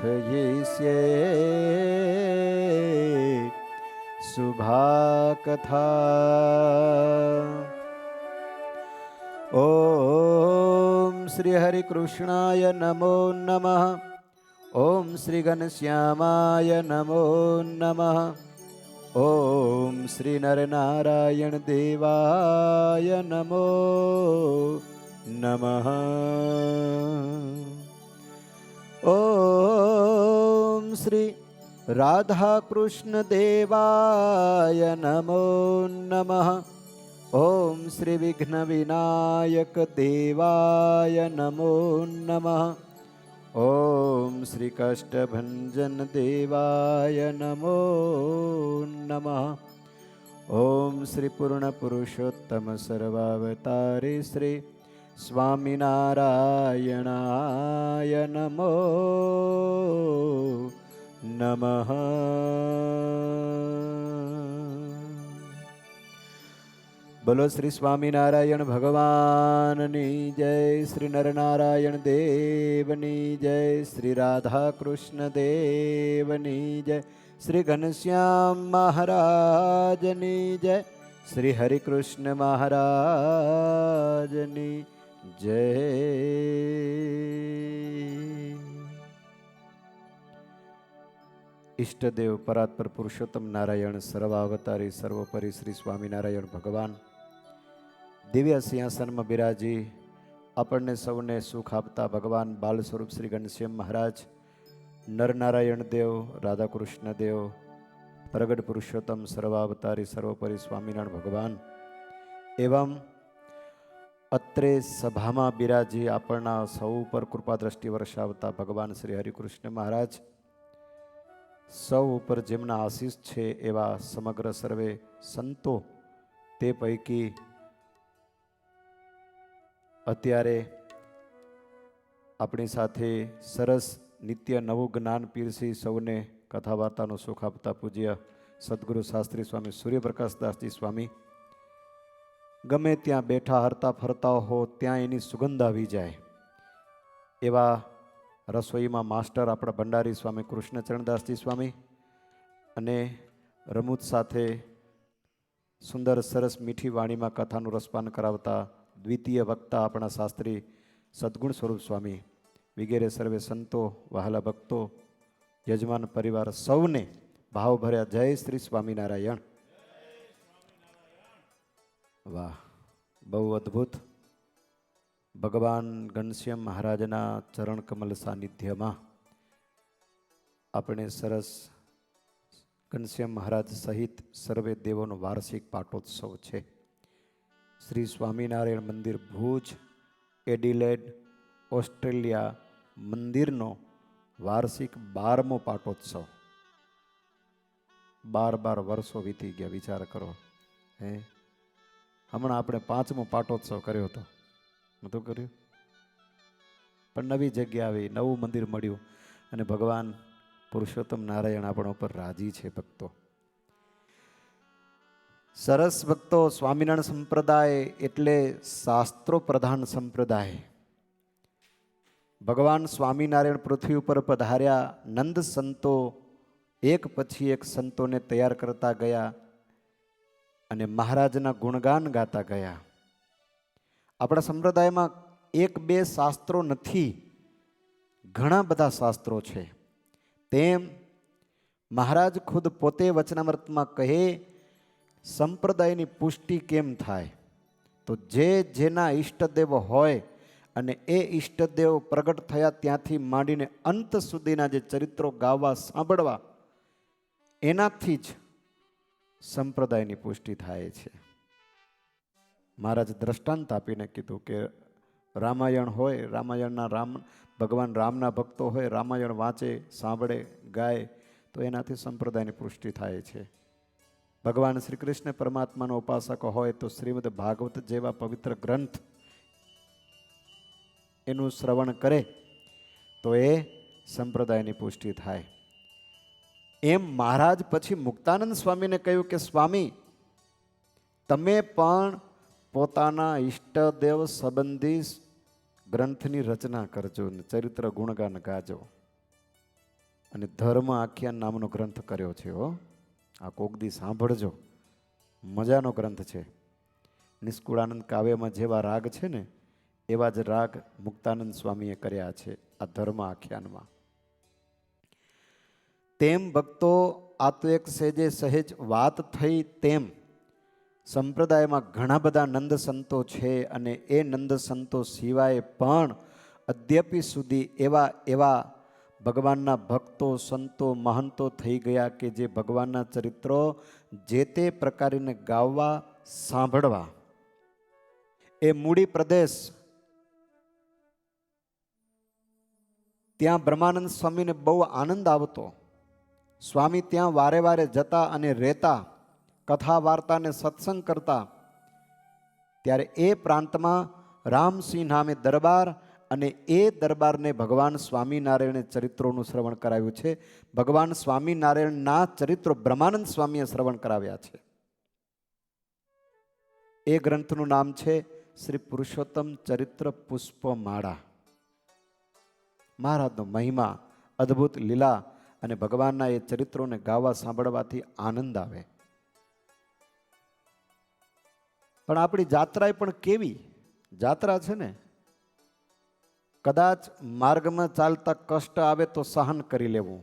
કથયિષ્યે શુભા કથા. ઓમ શ્રી હરિકૃષ્ણાય નમો નમઃ. ઓમ શ્રી ઘનશ્યામાય નમો નમઃ. ઓમ શ્રી નરનારાયણ દેવાય નમો નમઃ. ઓમ શ્રી રાધા કૃષ્ણ દેવાય નમો નમઃ. ઓમ શ્રી વિઘ્ન વિનાયક દેવાય નમો નમઃ. ઓમ શ્રી કષ્ટભંજન દેવાય નમો નમઃ. ઓમ શ્રી પૂર્ણ પુરુષોત્તમ સર્વાવતારી શ્રી સ્વામિનારાયણાય નમો નમઃ. બોલો શ્રી સ્વામિનારાયણ ભગવાનની જય. શ્રી નરનારાયણ દેવની જય. શ્રી રાધા કૃષ્ણ દેવની જય. શ્રી ઘનશ્યામ મહારાજની જય. શ્રી હરિકૃષ્ણ મહારાજની જય. ઈષ્ટદેવ પરાત્પર પુરુષોત્તમ નારાયણ સર્વાવતારી સર્વોપરી શ્રી સ્વામિનારાયણ ભગવાન દિવ્ય સિંહાસનમાં બિરાજી આપણને સૌને સુખ આપતા ભગવાન બાલ સ્વરૂપ શ્રી ઘનશ્યામ મહારાજ, નરનારાયણ દેવ, રાધાકૃષ્ણ દેવ, પ્રગટ પુરુષોત્તમ સર્વાવતારી સર્વોપરી સ્વામિનારાયણ ભગવાન એવં અત્રે સભામાં બિરાજી આપણના સૌ ઉપર કૃપા દ્રષ્ટિ વર્ષાવતા ભગવાન શ્રી હરિકૃષ્ણ મહારાજ, સૌ ઉપર જેમના આશીષ છે એવા સમગ્ર સર્વે સંતો, તે પૈકી અત્યારે આપણી સાથે સરસ નિત્ય નવું જ્ઞાન પીરસી સૌને કથા વાર્તાનું સુખ આપતા પૂજ્ય સદગુરુ શાસ્ત્રી સ્વામી સૂર્યપ્રકાશદાસજી સ્વામી, ગમે ત્યાં બેઠા હરતા ફરતા હો ત્યાં એની સુગંધ આવી જાય એવા રસોઈમાં માસ્ટર આપણા ભંડારી સ્વામી કૃષ્ણચરણદાસજી સ્વામી, અને રમૂજ સાથે સુંદર સરસ મીઠી વાણીમાં કથાનું રસપાન કરાવતા દ્વિતીય વક્તા આપણા શાસ્ત્રી સદગુણ સ્વરૂપ સ્વામી વગેરે સર્વે સંતો, વહાલા ભક્તો, યજમાન પરિવાર સૌને ભાવભર્યા જય શ્રી સ્વામિનારાયણ. વાહ, બહુ અદ્ભુત. ભગવાન ઘનશ્યામ મહારાજના ચરણ કમલ સાનિધ્યમાં આપણે સરસ ઘનશ્યામ મહારાજ સહિત સર્વે દેવોનો વાર્ષિક પાટોત્સવ છે. શ્રી સ્વામિનારાયણ મંદિર ભુજ, એડિલેડ, ઓસ્ટ્રેલિયા મંદિરનો વાર્ષિક 12મો પાટોત્સવ. 12 વર્ષો વીતી ગયા, વિચાર કરો. હમણાં આપણે 5મો પાટોત્સવ કર્યો હતો, નહોતું કર્યું? પણ નવી જગ્યા આવી, નવું મંદિર મળ્યું અને ભગવાન પુરુષોત્તમ નારાયણ આપણા ઉપર રાજી છે. ભક્તો સરસ. ભક્તો, સ્વામિનારાયણ સંપ્રદાય એટલે શાસ્ત્રો પ્રધાન સંપ્રદાય. ભગવાન સ્વામિનારાયણ પૃથ્વી ઉપર પધાર્યા, નંદ સંતો એક પછી એક સંતોને તૈયાર કરતા ગયા અને મહારાજના ગુણગાન ગાતા ગયા. આપણા સંપ્રદાયમાં 1-2 શાસ્ત્રો નથી, ઘણા બધા શાસ્ત્રો છે. તેમ મહારાજ ખુદ પોતે વચનામૃતમાં કહે, સંપ્રદાયની પુષ્ટિ કેમ થાય? તો જે જેના ઈષ્ટદેવ હોય અને એ ઈષ્ટદેવ પ્રગટ થયા ત્યાંથી માંડીને અંત સુધીના જે ચરિત્રો ગાવા સાંભળવા, એનાથી જ સંપ્રદાયની પુષ્ટિ થાય છે. મહારાજ દ્રષ્ટાંત આપીને કીધું કે રામાયણ હોય, રામાયણના ભગવાન રામના ભક્તો હોય, રામાયણ વાંચે, સાંભળે, ગાય તો એનાથી સંપ્રદાયની પુષ્ટિ થાય છે. ભગવાન શ્રી કૃષ્ણ પરમાત્માનો ઉપાસક હોય તો શ્રીમદ ભાગવત જેવા પવિત્ર ગ્રંથ એનું શ્રવણ કરે તો એ સંપ્રદાયની પુષ્ટિ થાય. એમ મહારાજ પછી મુક્તાનંદ સ્વામીને કહ્યું કે સ્વામી, તમે પણ પોતાના ઈષ્ટદેવ સંબંધી ગ્રંથની રચના કરજો, ચરિત્ર ગુણગાન ગાજો. અને ધર્મ આખ્યાન નામનો ગ્રંથ કર્યો છે. હો, આ કોક દી સાંભળજો, મજાનો ગ્રંથ છે. નિષ્કુળાનંદ કાવ્યમાં જેવા રાગ છે ને એવા જ રાગ મુક્તાનંદ સ્વામીએ કર્યા છે આ ધર્મ આખ્યાનમાં. તેમ ભક્તો આ તો એક સહેજે સહેજ વાત થઈ. તેમ સંપ્રદાયમાં ઘણા બધા નંદ સંતો છે અને એ નંદ સંતો સિવાય પણ અદ્યાપી સુધી એવા એવા ભગવાનના ભક્તો સંતો મહંતો થઈ ગયા કે જે ભગવાનના ચરિત્રો જે તે પ્રકારે ગાવવા સાંભળવા. એ મૂડી પ્રદેશ ત્યાં બ્રહ્માનંદ સ્વામીને બહુ આનંદ આવતો. સ્વામી ત્યાં વારે વારે જતા અને રહેતા, કથા વાર્તા ને સત્સંગ કરતા. ત્યારે એ પ્રાંતમાં રામસિંહ નામે દરબાર, અને એ દરબારને ભગવાન સ્વામિનારાયણે ચરિત્રોનું શ્રવણ કરાવ્યું છે. ભગવાન સ્વામિનારાયણના ચરિત્રો બ્રહ્માનંદ સ્વામીએ શ્રવણ કરાવ્યા છે. એ ગ્રંથનું નામ છે શ્રી પુરુષોત્તમ ચરિત્ર પુષ્પમાળા. મહારાજનો મહિમા, અદ્ભુત લીલા અને ભગવાનના એ ચરિત્રોને ગાવા સાંભળવાથી આનંદ આવે. પણ આપણી જાત્રા પણ કેવી જાત્રા છે ને, કદાચ માર્ગમાં ચાલતા કષ્ટ આવે તો સહન કરી લેવું.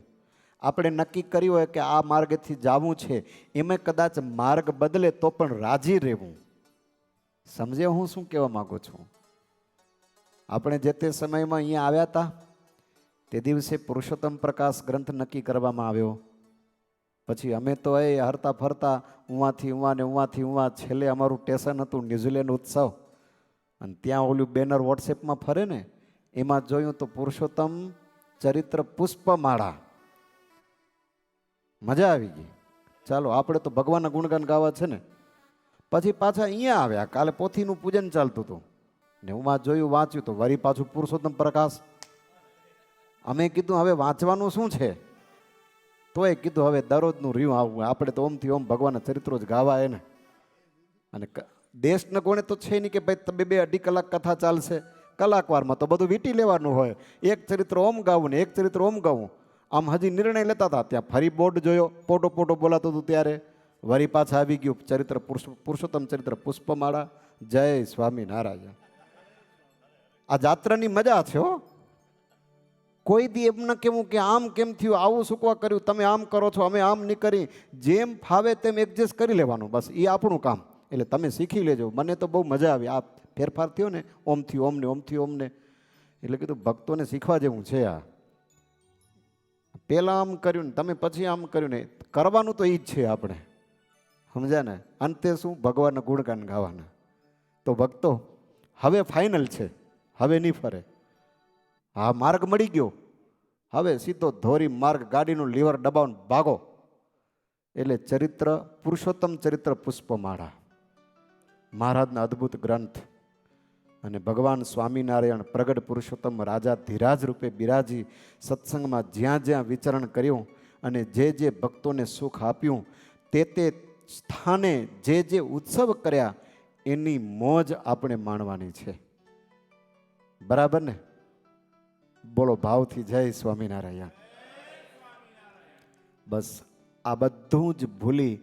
આપણે નક્કી કર્યું હોય કે આ માર્ગથી જવું છે, એમાં કદાચ માર્ગ બદલે તો પણ રાજી રહેવું. સમજે હું શું કહેવા માંગુ છું? આપણે જે તે સમયમાં અહીંયા આવ્યા હતા તે દિવસે પુરુષોત્તમ પ્રકાશ ગ્રંથ નક્કી કરવામાં આવ્યો. પછી અમે તો એ હરતા ફરતા ઉવાથી ઉવા ને ઉવાથી ઉવા, છેલ્લે અમારું સ્ટેશન હતું ન્યુઝીલેન્ડ ઉત્સવ. અને ત્યાં ઓલું બેનર વોટ્સએપમાં ફરે ને, એમાં જોયું તો પુરુષોત્તમ ચરિત્ર પુષ્પમાળા. મજા આવી ગઈ. ચાલો આપણે તો ભગવાનના ગુણગાન ગાવા છે ને. પછી પાછા અહીંયા આવ્યા. કાલે પોથીનું પૂજન ચાલતું હતું ને હું જોયું, વાંચ્યું તો વળી પાછું પુરુષોત્તમ પ્રકાશ. અમે કીધું હવે વાંચવાનું શું છે, તોય કીધું હવે દરરોજનું રહ્યું આવું, આપણે તો ઓમથી ઓમ ભગવાનના ચરિત્રો જ ગાવા એને. અને દેશના કોણે તો છે નહીં કે ભાઈ બે અઢી કલાક કથા ચાલશે. કલાકવારમાં તો બધું વીટી લેવાનું હોય. એક ચરિત્ર ઓમ ગાવું ને એક ચરિત્ર ઓમ ગાવું, આમ હજી નિર્ણય લેતા હતા. ત્યાં ફરી બોર્ડ જોયો, પોટો પોટો બોલાતું હતું, ત્યારે વળી પાછા આવી ગયું ચરિત્ર પુરુષોત્તમ ચરિત્ર પુષ્પમાળા. જય સ્વામિનારાયણ. આ જાત્રાની મજા છે. હો, કોઈ દી એમ ન કહેવું કે આમ કેમ થયું, આવું શું કર્યું, તમે આમ કરો છો, અમે આમ નહીં કરી. જેમ ફાવે તેમ એડજસ્ટ કરી લેવાનું, બસ એ આપણું કામ. એટલે તમે શીખી લેજો. મને તો બહુ મજા આવી. આ ફેરફાર થયો ને, ઓમથી ઓમને ઓમથી ઓમને, એટલે કીધું ભક્તોને શીખવા જેવું છે. આ પહેલાં આમ કર્યું ને તમે પછી આમ કર્યું ને, કરવાનું તો એ જ છે આપણે. સમજ્યા ને? અંતે શું? ભગવાનના ગુણગાન ગાવાના. તો ભક્તો હવે ફાઇનલ છે, હવે નહીં ફરે. હા, માર્ગ મળી ગયો. હવે સીધો ધોરી માર્ગ, ગાડીનું લીવર દબાવને ભાગો. એટલે ચરિત્ર પુરુષોત્તમ ચરિત્ર પુષ્પમાળા મહારાજના અદ્ભુત ગ્રંથ. અને ભગવાન સ્વામિનારાયણ પ્રગટ પુરુષોત્તમ રાજા ધીરાજ રૂપે બિરાજી સત્સંગમાં જ્યાં જ્યાં વિચરણ કર્યું અને જે જે ભક્તોને સુખ આપ્યું, તે તે સ્થાને જે જે ઉત્સવ કર્યા, એની મોજ આપણે માણવાની છે. બરાબર ને? બોલો ભાવથી જય સ્વામિનારાયણ. બસ આ બધું જ ભૂલી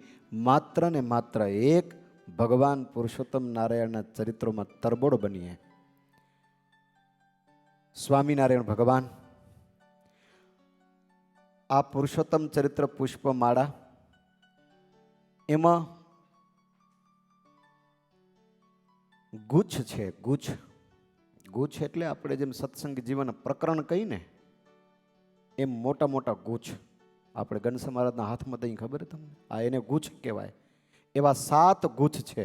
માત્ર ને માત્ર એક ભગવાન પુરુષોત્તમ નારાયણના ચરિત્રોમાં તરબોળ બનીએ. સ્વામિનારાયણ ભગવાન આ પુરુષોત્તમ ચરિત્ર પુષ્પમાળા, એમાં ગુચ્છ છે. ગુચ્છ ગુચ્છ એટલે આપણે જેમ સત્સંગ જીવન પ્રકરણ કહીને, એમ મોટા મોટા ગુચ્છ આપણે ગણેશ મહારાજના હાથમાં દઈ, ખબર તમને? આ એને ગુચ્છ કહેવાય. એવા 7 ગુચ્છ છે.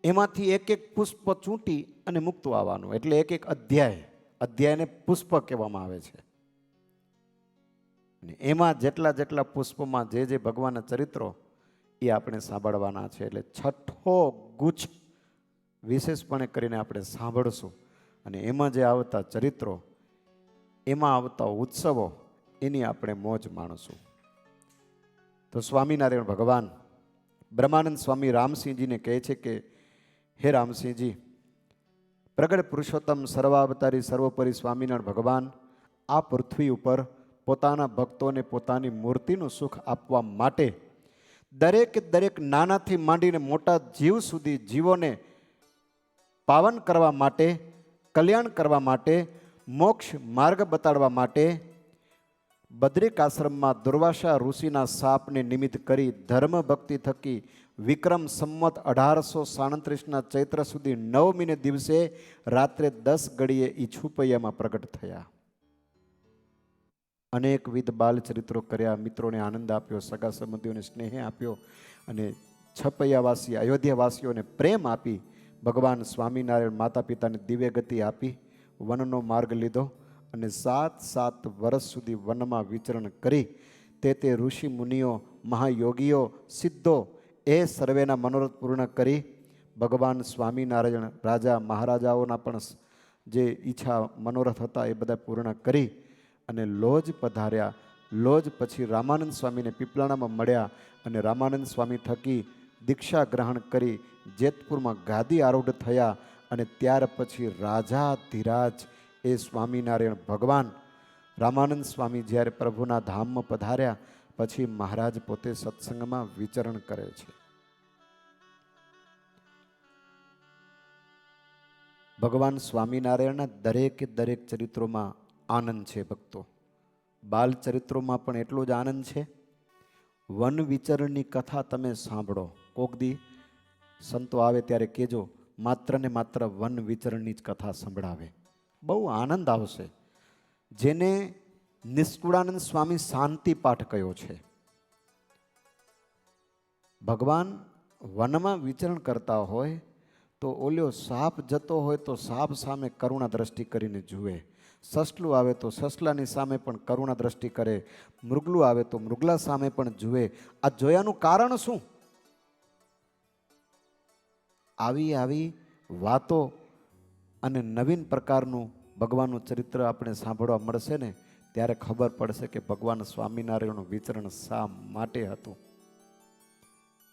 એમાંથી એક એક પુષ્પ ચૂંટી અને મૂકતું આવવાનું. એટલે એક એક અધ્યાયને પુષ્પ કહેવામાં આવે છે. એમાં જેટલા જેટલા પુષ્પમાં જે જે ભગવાનના ચરિત્રો એ આપણે સાંભળવાના છે. એટલે 6થો ગુચ્છ વિશેષપણે કરીને આપણે સાંભળશું. અને એમાં જે આવતા ચરિત્રો, એમાં આવતા ઉત્સવો, એની આપણે મોજ માણશું. તો સ્વામિનારાયણ ભગવાન બ્રહ્માનંદ સ્વામી રામસિંહજીને કહે છે કે હે રામસિંહજી, પ્રગટ પુરુષોત્તમ સર્વાવતારી સર્વોપરી સ્વામિનારાયણ ભગવાન આ પૃથ્વી ઉપર પોતાના ભક્તોને પોતાની મૂર્તિનું સુખ આપવા માટે દરેક નાનાથી માંડીને મોટા જીવ સુધી જીવોને પાવન કરવા માટે, કલ્યાણ કરવા માટે, મોક્ષ માર્ગ બતાડવા માટે બદ્રિક આશ્રમમાં દુર્વાસા ઋષિના શાપને નિમિત્ત કરી ધર્મ ભક્તિ થકી વિક્રમ સંમત 1837ના ચૈત્ર સુધી 9મીને દિવસે રાત્રે 10 ઘડીએ ઈછુપૈયામાં પ્રગટ થયા. અનેકવિધ બાલ ચરિત્રો કર્યા, મિત્રોને આનંદ આપ્યો, સગા સંબંધીઓને સ્નેહ આપ્યો અને છપૈયાવાસી અયોધ્યાવાસીઓને પ્રેમ આપી ભગવાન સ્વામિનારાયણ માતા પિતાને દિવ્ય ગતિ આપી વનનો માર્ગ લીધો અને 7 વર્ષ સુધી વનમાં વિચરણ કરી તે ઋષિ મુનિઓ, મહાયોગીઓ, સિદ્ધો એ સર્વેના મનોરથ પૂર્ણ કરી ભગવાન સ્વામિનારાયણ રાજા મહારાજાઓના પણ જે ઈચ્છા મનોરથ હતા એ બધા પૂર્ણ કરી અને લોજ પધાર્યા. લોજ પછી રામાનંદ સ્વામીને પીપલાણામાં મળ્યા અને રામાનંદ સ્વામી થકી દીક્ષા ગ્રહણ કરી જેતપુરમાં ગાદી આરૂઢ થયા અને ત્યાર પછી રાજાધિરાજ એ સ્વામિનારાયણ ભગવાન રામાનંદ સ્વામી જ્યારે પ્રભુના ધામમાં પધાર્યા પછી મહારાજ પોતે સત્સંગમાં વિચરણ કરે છે. ભગવાન સ્વામિનારાયણના દરેક ચરિત્રોમાં આનંદ છે ભક્તો. બાલ ચરિત્રોમાં પણ એટલો જ આનંદ છે. વન વિચરણની કથા તમે સાંભળો, કોક દી સંતો આવે ત્યારે કહેજો માત્ર ને માત્ર વન વિચરણની જ કથા સંભળાવે, બહુ આનંદ આવશે. જેને નિષ્કુળાનંદ સ્વામી શાંતિ પાઠ કયો છે. ભગવાન વનમાં વિચરણ કરતા હોય તો ઓલ્યો સાપ જતો હોય તો સાપ સામે કરુણા દ્રષ્ટિ કરીને જુએ, સસલું આવે તો સસલાની સામે પણ કરુણા દ્રષ્ટિ કરે, મૃગલું આવે તો મૃગલા સામે પણ જુએ. આ જોયાનું કારણ શું? આવી વાતો અને નવીન પ્રકારનું ભગવાનનું ચરિત્ર આપણે સાંભળવા મળશે ને ત્યારે ખબર પડશે કે ભગવાન સ્વામિનારાયણનું વિચરણ શા માટે હતું.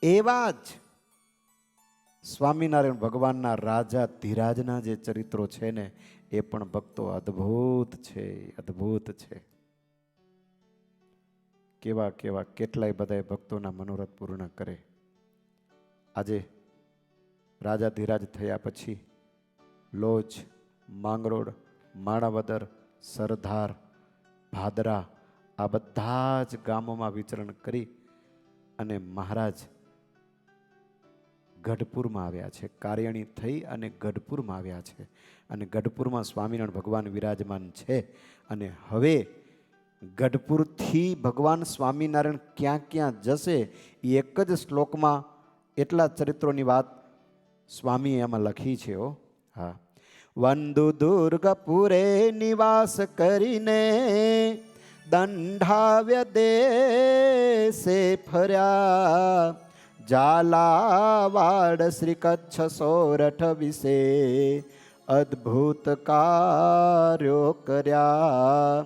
એવા જ સ્વામિનારાયણ ભગવાનના રાજા ધીરાજના જે ચરિત્રો છે ને એ પણ ભક્તો અદ્ભુત છે, અદ્ભુત છે. કેવા કેટલાય બધા ભક્તોના મનોરથ પૂર્ણ કરે. આજે રાજા ધીરાજ થયા પછી લોજ, માંગરોળ, માણાવદર, સરદાર, ભાદરા આ બધા જ ગામોમાં વિચરણ કરી અને મહારાજ ગઢપુરમાં આવ્યા છે. કાર્યણી થઈ અને ગઢપુરમાં આવ્યા છે અને ગઢપુરમાં સ્વામિનારાયણ ભગવાન વિરાજમાન છે. અને હવે ગઢપુરથી ભગવાન સ્વામિનારાયણ ક્યાં ક્યાં જશે એ એક જ શ્લોકમાં એટલા ચરિત્રોની વાત સ્વામીએ એમાં લખી છે. હા, વંદુ દુર્ગપુરે નિવાસ કરીને દંઢાવ્ય દેશે ફર્યા, ઝાલાવાડ શ્રી કચ્છ સોરઠ વિશે અદ્ભુત કાર્યો કર્યા.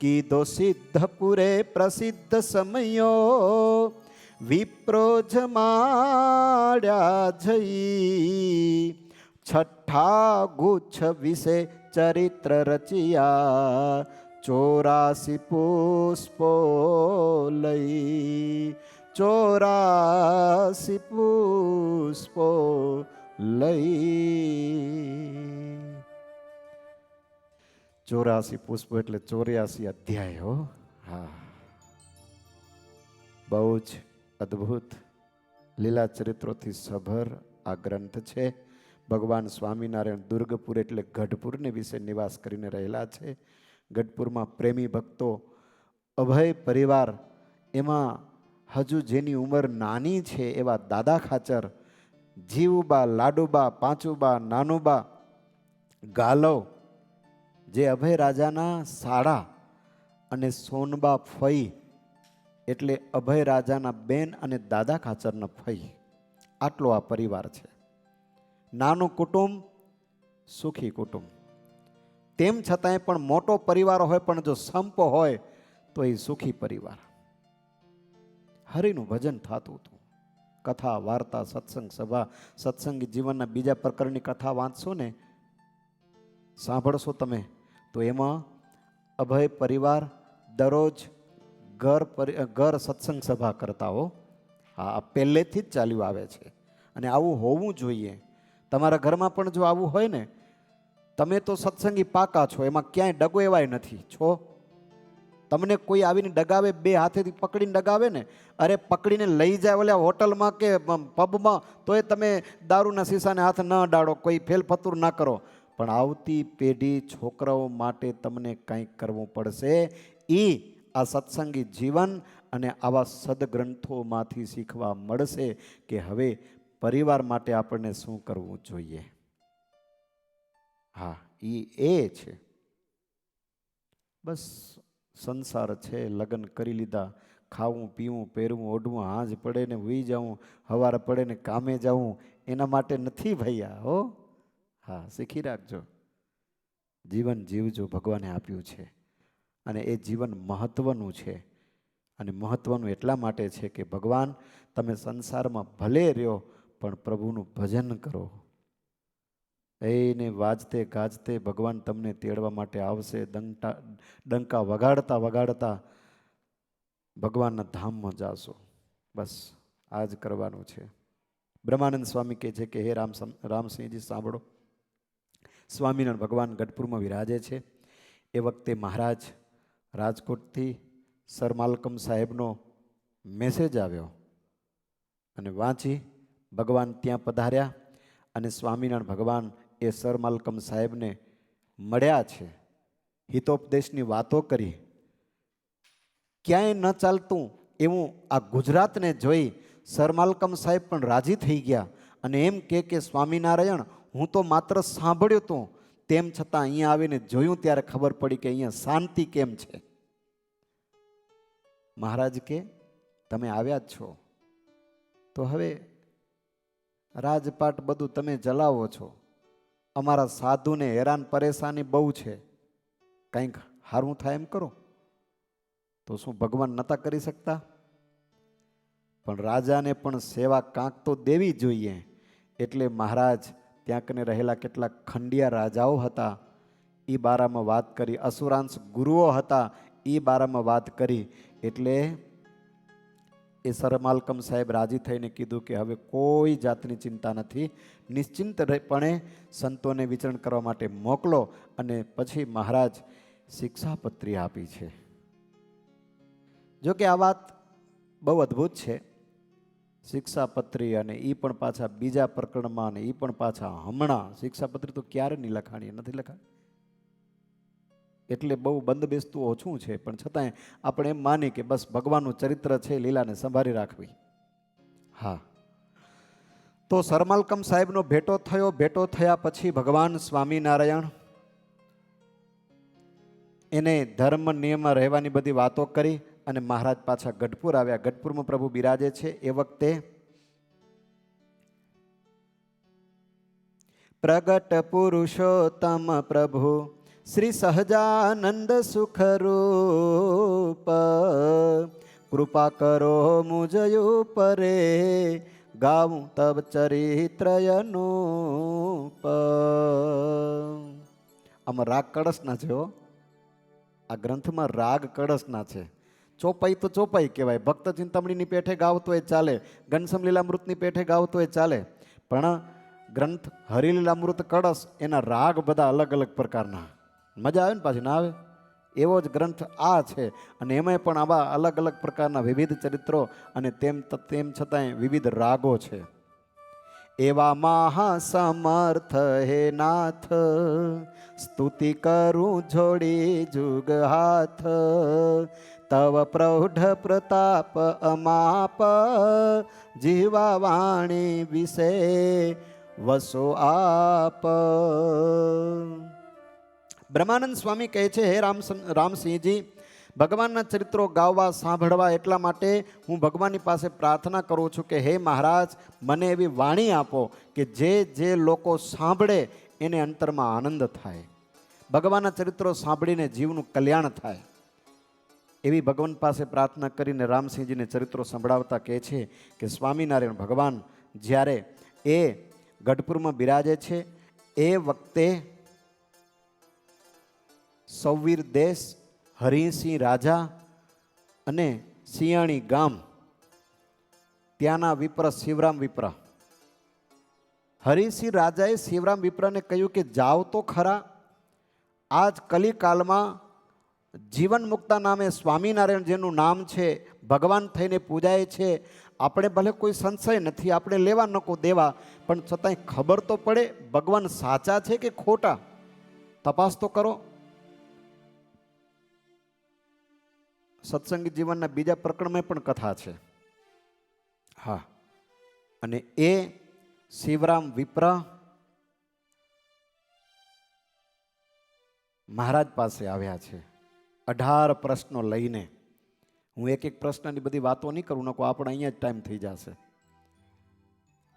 કીધો સિદ્ધપુરે પ્રસિદ્ધ સમયો વિપ્રો જમાડ્યા જઈ, છઠ્ઠા ગુચ્છ વિશે ચરિત્ર રચિયા, 84 પુષ્પો લઈ, 84 પુષ્પો લઈ. 84 પુષ્પો એટલે 84 અધ્યાય. હા, બહુ જ અદ્ભુત લીલા ચરિત્રોથી સભર આ ગ્રંથ છે. ભગવાન સ્વામિનારાયણ દુર્ગપુર એટલે ગઢપુરને વિશે નિવાસ કરીને રહેલા છે. ગઢપુરમાં પ્રેમી ભક્તો, અભય પરિવાર, એમાં હજુ જેની ઉંમર નાની છે એવા દાદા ખાચર, જીવુબા, લાડુબા, પાંચુબા, નાનુબા, ગાલવ, જે અભય રાજાના સાડા અને સોનબા ફઈ એટલે અભય રાજાના બેન અને દાદા ખાચરના ફઈ, આટલો આ પરિવાર છે. નાનું કુટુંબ, સુખી કુટુંબ. તેમ છતાંય પણ મોટો પરિવાર હોય પણ જો સંપ હોય તો એ સુખી પરિવાર. હરિનું ભજન થતું હતું. કથા, વાર્તા, સત્સંગ સભા, સત્સંગી જીવનના બીજા પ્રકરણની કથા વાંચશો ને, સાંભળશો તમે તો એમાં અભય પરિવાર દરરોજ ઘર સત્સંગ સભા કરતા હો. હા, પહેલેથી જ ચાલ્યું આવે છે અને આવું હોવું જોઈએ. તમારા ઘરમાં પણ જો આવું હોય ને, તમે તો સત્સંગી પાકા છો, એમાં ક્યાંય ડગો એવાય નથી છો. તમને કોઈ આવીને ડગાવે, બે હાથેથી પકડીને ડગાવે ને, અરે પકડીને લઈ જાય ઓલા હોટલમાં કે પબમાં, તોય તમે દારૂના શીશાને હાથ ન ડાળો, કોઈ ફેલફતુર ના કરો. પણ આવતી પેઢી છોકરાઓ માટે તમને કંઈક કરવું પડશે. આ સત્સંગી જીવન અને આવા સદગ્રંથોમાંથી શીખવા મળશે કે હવે પરિવાર માટે આપણને શું કરવું જોઈએ. હા, એ છે. બસ સંસાર છે, લગ્ન કરી લીધા, ખાવું પીવું પહેરવું ઓઢવું, હાજ પડે ને હુઈ જાઉં, હવાર પડે ને કામે જાઉં, એના માટે નથી ભૈયા હો. હા, શીખી રાખજો. જીવન જીવજો, ભગવાને આપ્યું છે અને એ જીવન મહત્વનું છે. અને મહત્વનું એટલા માટે છે કે ભગવાન, તમે સંસારમાં ભલે રહ્યો પણ પ્રભુનું ભજન કરો. એને વાજતે ગાજતે ભગવાન તમને તેડવા માટે આવશે. ડંકા વગાડતા વગાડતા ભગવાનના ધામમાં જાશો. બસ આ જ કરવાનું છે. બ્રહ્માનંદ સ્વામી કહે છે કે હે રામસિંહજી સાંભળો, સ્વામિનારાયણ ભગવાન ગઢપુરમાં વિરાજે છે. એ વખતે મહારાજ રાજકોટથી સર માલકમ સાહેબનો મેસેજ આવ્યો અને વાંચી ભગવાન ત્યાં પધાર્યા અને સ્વામિનારાયણ ભગવાન એ સર માલકમ સાહેબને મળ્યા છે, હિતોપદેશની વાતો કરી. ક્યાંય ન ચાલતું એવું આ ગુજરાતને જોઈ સર માલકમ સાહેબ પણ રાજી થઈ ગયા અને એમ કે સ્વામિનારાયણ, હું તો માત્ર સાંભળ્યું હતું, તેમ છતાં અહીંયા આવીને જોયું ત્યારે ખબર પડી કે અહીંયા શાંતિ કેમ છે. મહારાજ કે તમે આવ્યા જ છો તો હવે રાજપાટ બધું તમે ચલાવો છો, અમારા સાધુને હેરાન પરેશાની બહુ છે, કંઈક સારું થાય એમ કરો. તો શું ભગવાન નતા કરી શકતા? પણ રાજાને પણ સેવા કાંક તો દેવી જોઈએ. એટલે મહારાજ ત્યાં કને રહેલા કેટલાક ખંડિયા રાજાઓ હતા એ બારામાં વાત કરી, અસુરાંશ ગુરુઓ હતા એ બારામાં વાત કરી. એટલે એ સર માલકમ સાહેબ રાજી થઈને કીધું કે હવે કોઈ જાતની ચિંતા નથી, નિશ્ચિંતપણે સંતોને વિચરણ કરવા માટે મોકલો. અને પછી મહારાજ શિક્ષાપત્રી આપી છે. જો કે આ વાત બહુ અદ્ભુત છે, શિક્ષાપત્રી, અને એ પણ પાછા બીજા પ્રકરણમાં, અને એ પણ પાછા હમણાં. શિક્ષાપત્રી તો ક્યારે નહીં લખાણી, નથી લખાણી. એટલે બહુ બંધ બેસતું ઓછું છે, પણ છતાંય આપણે એમ માની કે બસ ભગવાનનું ચરિત્ર છે, લીલાને સંભાળી રાખવી. હા, તો સરમાલકમ સાહેબનો ભેટો થયો. ભેટો થયા પછી ભગવાન સ્વામિનારાયણ એને ધર્મ નિયમમાં રહેવાની બધી વાતો કરી અને મહારાજ પાછા ગઢપુર આવ્યા. ગઢપુરમાં પ્રભુ બિરાજે છે. એ વખતે પ્રગટ પુરુષોત્તમ પ્રભુ શ્રી સહજાનંદ સુખરૂપ, કૃપા કરો મુજ ઉપરે, ગાવું તબ ચરિત્રયનુપ. આમાં રાગ કળશના છે હો. આ ગ્રંથમાં રાગ કળશના છે. ચોપાઈ તો ચોપાઈ કહેવાય. ભક્ત ચિંતામણીની પેઠે ગાવતો એ ચાલે, ઘનશ્યામ લીલામૃતની પેઠે ગાવતો એ ચાલે. પણ ગ્રંથ હરિલીલામૃત કળશ, એના રાગ બધા અલગ અલગ પ્રકારના. મજા આવે ને પાછી ના આવે? એવો જ ગ્રંથ આ છે. અને એમાં પણ આવા અલગ અલગ પ્રકારના વિવિધ ચરિત્રો અને તેમ છતાંય વિવિધ રાગો છે. એવા મહાસમર્થ હે નાથ, સ્તુતિ કરું જોડી જુગ હાથ, તવ પ્રૌઢ પ્રતાપ અમાપ, જીવા વાણી વિશે વસો આપ. બ્રહ્માનંદ સ્વામી કહે છે, હે રામસિંહજી, ભગવાનના ચરિત્રો ગાવા સાંભળવા એટલા માટે હું ભગવાનની પાસે પ્રાર્થના કરું છું કે હે મહારાજ, મને એવી વાણી આપો કે જે લોકો સાંભળે એને અંતરમાં આનંદ થાય, ભગવાનના ચરિત્રો સાંભળીને જીવનું કલ્યાણ થાય. એવી ભગવાન પાસે પ્રાર્થના કરીને રામસિંહજીને ચરિત્રો સંભળાવતા કહે છે કે સ્વામિનારાયણ ભગવાન જ્યારે એ ગઢપુરમાં બિરાજે છે એ વખતે સૌવીર દેશ હરિસિંહ રાજા અને સિયાણી ગામ, ત્યાંના વિપ્ર શિવરામ વિપ્ર. હરિસિંહ રાજાએ શિવરામ વિપ્રને કહ્યું કે જાઓ તો ખરા, આજ કલિકાલમાં જીવન મુક્તા નામે સ્વામિનારાયણ જેનું નામ છે, ભગવાન થઈને પૂજાય છે, આપણે ભલે કોઈ સંશય નથી, આપણે લેવા નકો દેવા, પણ છતાંય ખબર તો પડે ભગવાન સાચા છે કે ખોટા, તપાસ તો કરો. સત્સંગી જીવનના બીજા પ્રકરણમાં પણ કથા છે. હા, અને એ શિવરામ વિપ્ર મહારાજ પાસે આવ્યા છે 18 પ્રશ્નો લઈને. હું એક એક પ્રશ્નની બધી વાતો નહીં કરું, નકો આપણે અહીંયા જ ટાઈમ થઈ જશે.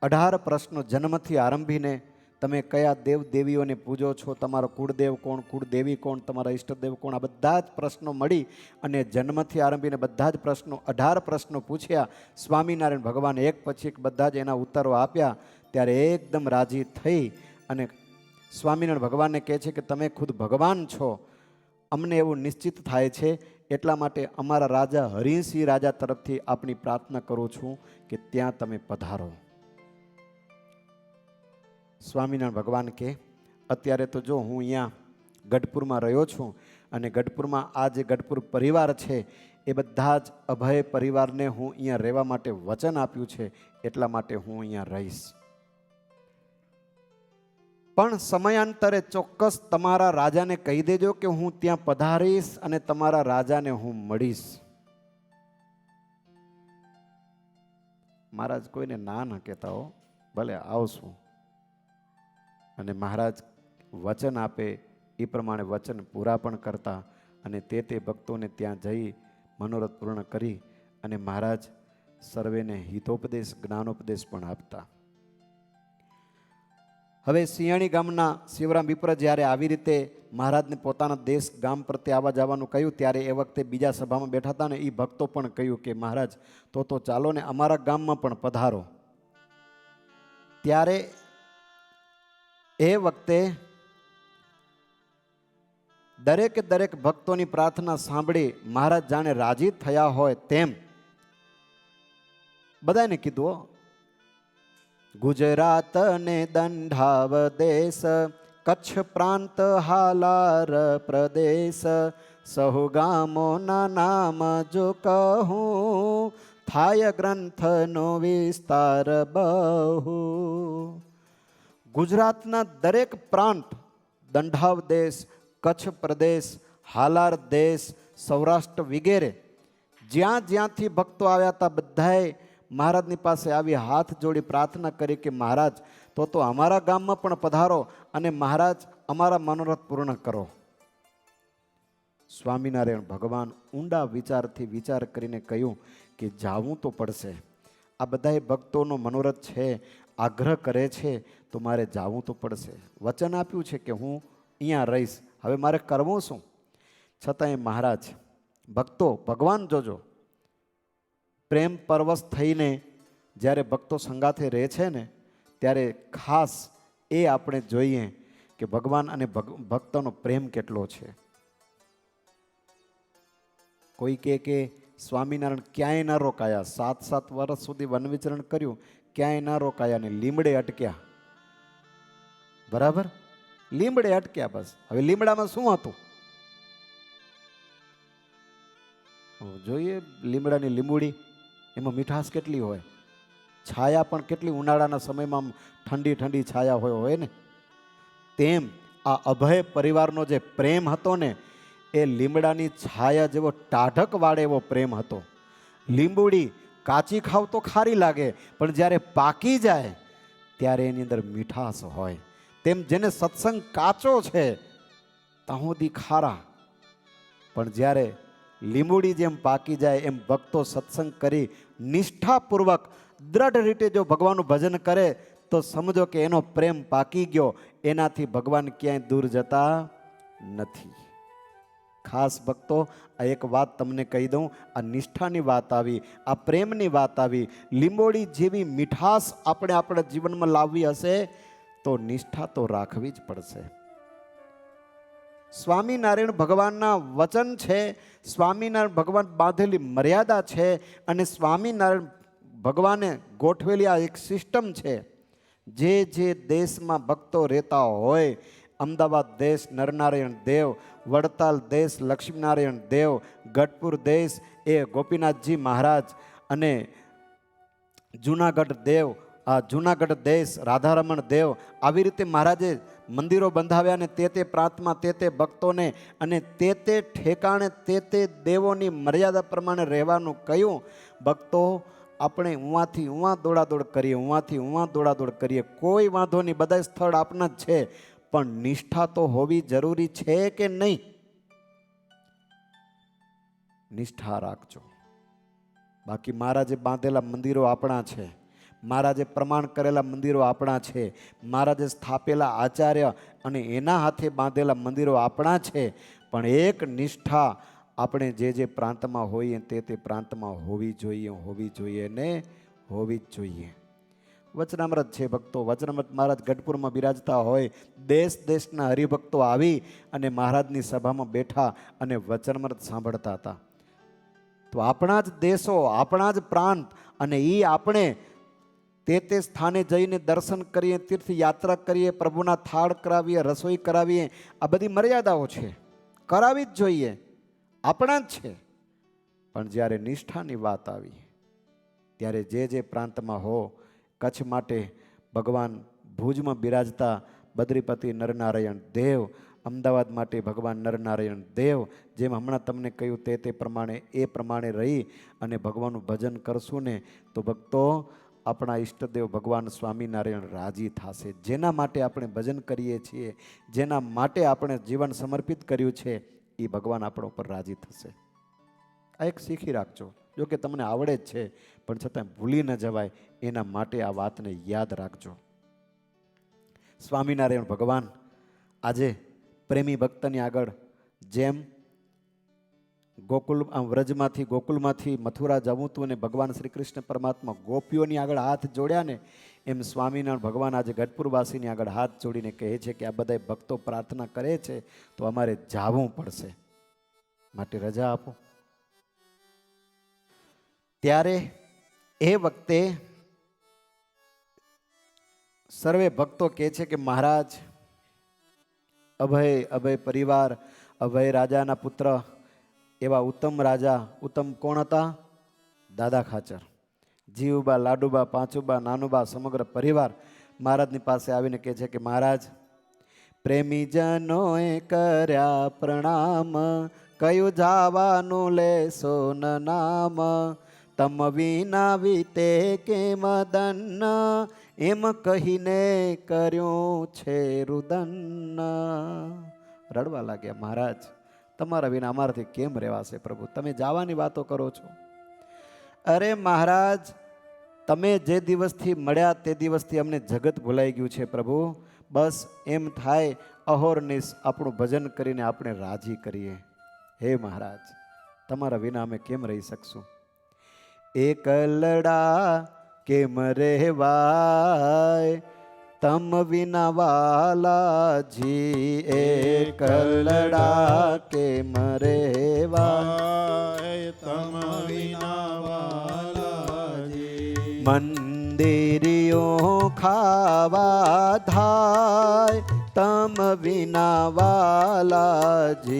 18 પ્રશ્નો જન્મથી આરંભીને તમે કયા દેવ દેવીઓને પૂજો છો, તમારો કુળદેવ કોણ, કુળદેવી કોણ, તમારા ઈષ્ટદેવ કોણ, આ બધા જ પ્રશ્નો મળી અને જન્મથી આરંભીને બધા જ પ્રશ્નો 18 પ્રશ્નો પૂછ્યા. સ્વામિનારાયણ ભગવાન એક પછી એક બધા જ એના ઉત્તરો આપ્યા. ત્યારે એકદમ રાજી થઈ અને સ્વામિનારાયણ ભગવાનને કહે છે કે તમે ખુદ ભગવાન છો, અમને એવું નિશ્ચિત થાય છે, એટલા માટે અમારા રાજા હરિસિંહ રાજા તરફથી આપની પ્રાર્થના કરું છું કે ત્યાં તમે પધારો. સ્વામિનારાયણ ભગવાન કે અત્યારે તો જો હું અહીંયા ગઢપુરમાં રહ્યો છું અને ગઢપુરમાં આ જે ગઢપુર પરિવાર છે એ બધા જ અભય પરિવારને હું અહીંયા રહેવા માટે વચન આપ્યું છે, એટલા માટે હું અહીંયા રહીશ. પણ સમયાંતરે ચોક્કસ તમારા રાજાને કહી દેજો કે હું ત્યાં પધારીશ અને તમારા રાજાને હું મળીશ. મહારાજ કોઈને ના ન કહેતા હો, ભલે આવશું. અને મહારાજ વચન આપે એ પ્રમાણે વચન પૂરા પણ કરતા અને તે ભક્તોને ત્યાં જઈ મનોરથ પૂર્ણ કરી અને મહારાજ સર્વેને હિતોપદેશ જ્ઞાનોપદેશ પણ આપતા. હવે સિયાણી ગામના શિવરામ વિપ્ર જ્યારે આવી રીતે મહારાજને પોતાના દેશ ગામ પ્રત્યે આવવા જવાનું કહ્યું, ત્યારે એ વખતે બીજા સભામાં બેઠા હતા ને એ ભક્તો પણ કહ્યું કે મહારાજ તો ચાલો ને અમારા ગામમાં પણ પધારો. ત્યારે એ વખતે દરેક ભક્તોની પ્રાર્થના સાંભળી મહારાજ જાણે રાજી થયા હોય તેમ બધાને કીધું, ગુજરાત ને દંઢાવ દેશ, કચ્છ પ્રાંત હાલાર પ્રદેશ, સહુ ગામોના નામ જો કહું, થાય ગ્રંથનો વિસ્તાર બહુ. ગુજરાતના દરેક પ્રાંત, દંઢાવ દેશ, કચ્છ પ્રદેશ, હાલાર દેશ, સૌરાષ્ટ્ર વગેરે જ્યાંથી ભક્તો આવ્યા હતા બધાએ મહારાજની પાસે આવી હાથ જોડી પ્રાર્થના કરી કે મહારાજ તો અમારા ગામમાં પણ પધારો અને મહારાજ અમારા મનોરથ પૂર્ણ કરો. સ્વામિનારાયણ ભગવાન ઊંડા વિચારથી વિચાર કરીને કહ્યું કે જાવું તો પડશે. આ બધાએ ભક્તોનો મનોરથ છે, આગ્રહ કરે છે, તો મારે જાવું તો પડશે. વચન આપ્યું છે કે હું અહીંયા રહીશ, હવે મારે કરવું શું? છતાંય મહારાજ ભક્તો, ભગવાન જોજો, પ્રેમ પરવશ થઈને જ્યારે ભક્તો સંગાથે રહે છે ને ત્યારે ખાસ એ આપણે જોઈએ કે ભગવાન અને ભક્તોનો પ્રેમ કેટલો છે. કોઈ કે સ્વામિનારાયણ ક્યાંય ન રોકાયા, 7 વર્ષ સુધી વન વિચરણ કર્યું, ક્યાંય ન રોકાયા ને લીમડે અટક્યા. બરાબર, લીમડે અટક્યા. બસ હવે લીમડામાં શું હતું જોઈએ. લીમડાની લીંબુડી, એમાં મીઠાશ કેટલી હોય, છાયા પણ કેટલી, ઉનાળાના સમયમાં ઠંડી છાયા હોય ને. તેમ આ અભય પરિવારનો જે પ્રેમ હતો ને એ લીમડાની છાયા જેવો ટાઢક વાળે એવો પ્રેમ હતો. લીંબુડી કાચી ખાવ તો ખારી લાગે, પણ જ્યારે પાકી જાય ત્યારે એની અંદર મીઠાશ હોય. તેમ જેને સત્સંગ કાચો છે ત્યાં સુધી ખારા, પણ જ્યારે લીંબુડી જેમ પાકી જાય એમ ભક્તો સત્સંગ કરી નિષ્ઠાપૂર્વક દ્રઢ રીતે જો ભગવાનનું ભજન કરે તો સમજો કે એનો પ્રેમ પાકી ગયો, એનાથી ભગવાન ક્યાંય દૂર જતા નથી. ખાસ ભક્તો, આ એક વાત તમને કહી દઉં, આ નિષ્ઠાની વાત આવી, આ પ્રેમની વાત આવી. લીંબોડી જેવી મીઠાશ આપણે આપણા જીવનમાં લાવવી હશે તો નિષ્ઠા તો રાખવી જ પડશે. સ્વામિનારાયણ ભગવાનના વચન છે, સ્વામિનારાયણ ભગવાન બાંધેલી મર્યાદા છે, અને સ્વામિનારાયણ ભગવાને ગોઠવેલી આ એક સિસ્ટમ છે. જે દેશમાં ભક્તો રહેતા હોય, અમદાવાદ દેશ નરનારાયણ દેવ, વડતાલ દેશ લક્ષ્મીનારાયણ દેવ, ગઢપુર દેશ એ ગોપીનાથજી મહારાજ, અને જુનાગઢ દેવ, જુનાગઢ દેશ રાધારમણ દેવ, આવી રીતે મહારાજે મંદિરો બંધાવ્યા, અને તે પ્રાંતમાં તે ભક્તોને અને તે ઠેકાણે તે દેવોની મર્યાદા પ્રમાણે રહેવાનું કહ્યું. ભક્તો આપણે ઉવાથી ઉવા દોડાદોડ કરીએ, ઉવાથી ઉવા દોડાદોડ કરીએ, કોઈ વાંધો નહીં, બધા સ્થળ આપના જ છે, પણ નિષ્ઠા તો હોવી જરૂરી છે કે નહીં? નિષ્ઠા રાખજો. બાકી મહારાજે બાંધેલા મંદિરો આપણા છે, મહારાજે પ્રમાણ કરેલા મંદિરો આપણા છે, મહારાજે સ્થાપેલા આચાર્ય અને એના હાથે બાંધેલા મંદિરો આપણા છે, પણ એક નિષ્ઠા આપણે જે પ્રાંતમાં હોઈએ તે પ્રાંતમાં હોવી જોઈએ ને હોવી જ જોઈએ. વચનામૃત છે ભક્તો, વચનામૃત મહારાજ ગઢપુરમાં બિરાજતા હોય, દેશના હરિભક્તો આવી અને મહારાજની સભામાં બેઠા અને વચનામૃત સાંભળતા હતા. તો આપણા જ દેશો, આપણા જ પ્રાંત, અને એ આપણે તે સ્થાને જઈને દર્શન કરીએ, તીર્થયાત્રા કરીએ, પ્રભુના થાળ કરાવીએ, રસોઈ કરાવીએ, આ બધી મર્યાદાઓ છે, કરાવી જ જોઈએ, આપણા જ છે. પણ જ્યારે નિષ્ઠાની વાત આવી ત્યારે જે પ્રાંતમાં હો, કચ્છ માટે ભગવાન ભુજમાં બિરાજતા બદ્રીપતિ નરનારાયણ દેવ, અમદાવાદ માટે ભગવાન નરનારાયણ દેવ, જેમ હમણાં તમને કહ્યું તે પ્રમાણે એ પ્રમાણે રહી અને ભગવાનનું ભજન કરશું ને તો ભક્તો આપણા ઈષ્ટદેવ ભગવાન સ્વામિનારાયણ રાજી થશે. જેના માટે આપણે ભજન કરીએ છીએ, જેના માટે આપણે જીવન સમર્પિત કર્યું છે, એ ભગવાન આપણા ઉપર રાજી થશે. આ એક શીખી રાખજો. જો કે તમને આવડે જ છે, પણ છતાં ભૂલી ન જવાય એના માટે આ વાતને યાદ રાખજો. સ્વામિનારાયણ ભગવાન આજે પ્રેમી ભક્તની આગળ જેમ વ્રજમાંથી ગોકુલમાંથી મથુરા જવું હતું અને ભગવાન શ્રી કૃષ્ણ પરમાત્મા ગોપીઓની આગળ હાથ જોડ્યા ને, એમ સ્વામિનારાયણ ભગવાન આજે ગઢપુરવાસીની આગળ હાથ જોડીને કહે છે કે આ બધા ભક્તો પ્રાર્થના કરે છે તો અમારે જાવું પડશે, માટે રજા આપો. ત્યારે એ વખતે સર્વે ભક્તો કહે છે કે મહારાજ, અભય પરિવાર, અભય રાજાના પુત્ર એવા ઉત્તમ રાજા, ઉત્તમ કોણ હતા? દાદા ખાચર. જીવબા, લાડુબા, પાંચુબા, નાનુબા, સમગ્ર પરિવાર મહારાજની પાસે આવીને કહે છે કે મહારાજ, પ્રેમીજનોએ કર્યા પ્રણામ, કયું જાવાનું લેશો ન નામ, તમ વિના વીતે કેમ દન્ન, એમ કહીને કર્યું છે રુદન. રડવા લાગ્યા, મહારાજ તમારા વિના અમારાથી કેમ રહેવાશે પ્રભુ, તમે જવાની વાતો કરો છો. અરે મહારાજ, તમે જે દિવસથી મળ્યા તે દિવસથી અમને જગત ભૂલાઈ ગયું છે પ્રભુ. બસ એમ થાય અહોરનિશ આપણું ભજન કરીને આપણે રાજી કરીએ. હે મહારાજ, તમારા વિના અમે કેમ રહી શકશું? એકલડા કેમ રહેવાય, તમ વિના વાલાજી, એકલડા કેમ રહેવાય, તમ વિના વાલાજી, મંદિરિયો ખાવા થાય, તમ વિના વાલાજી,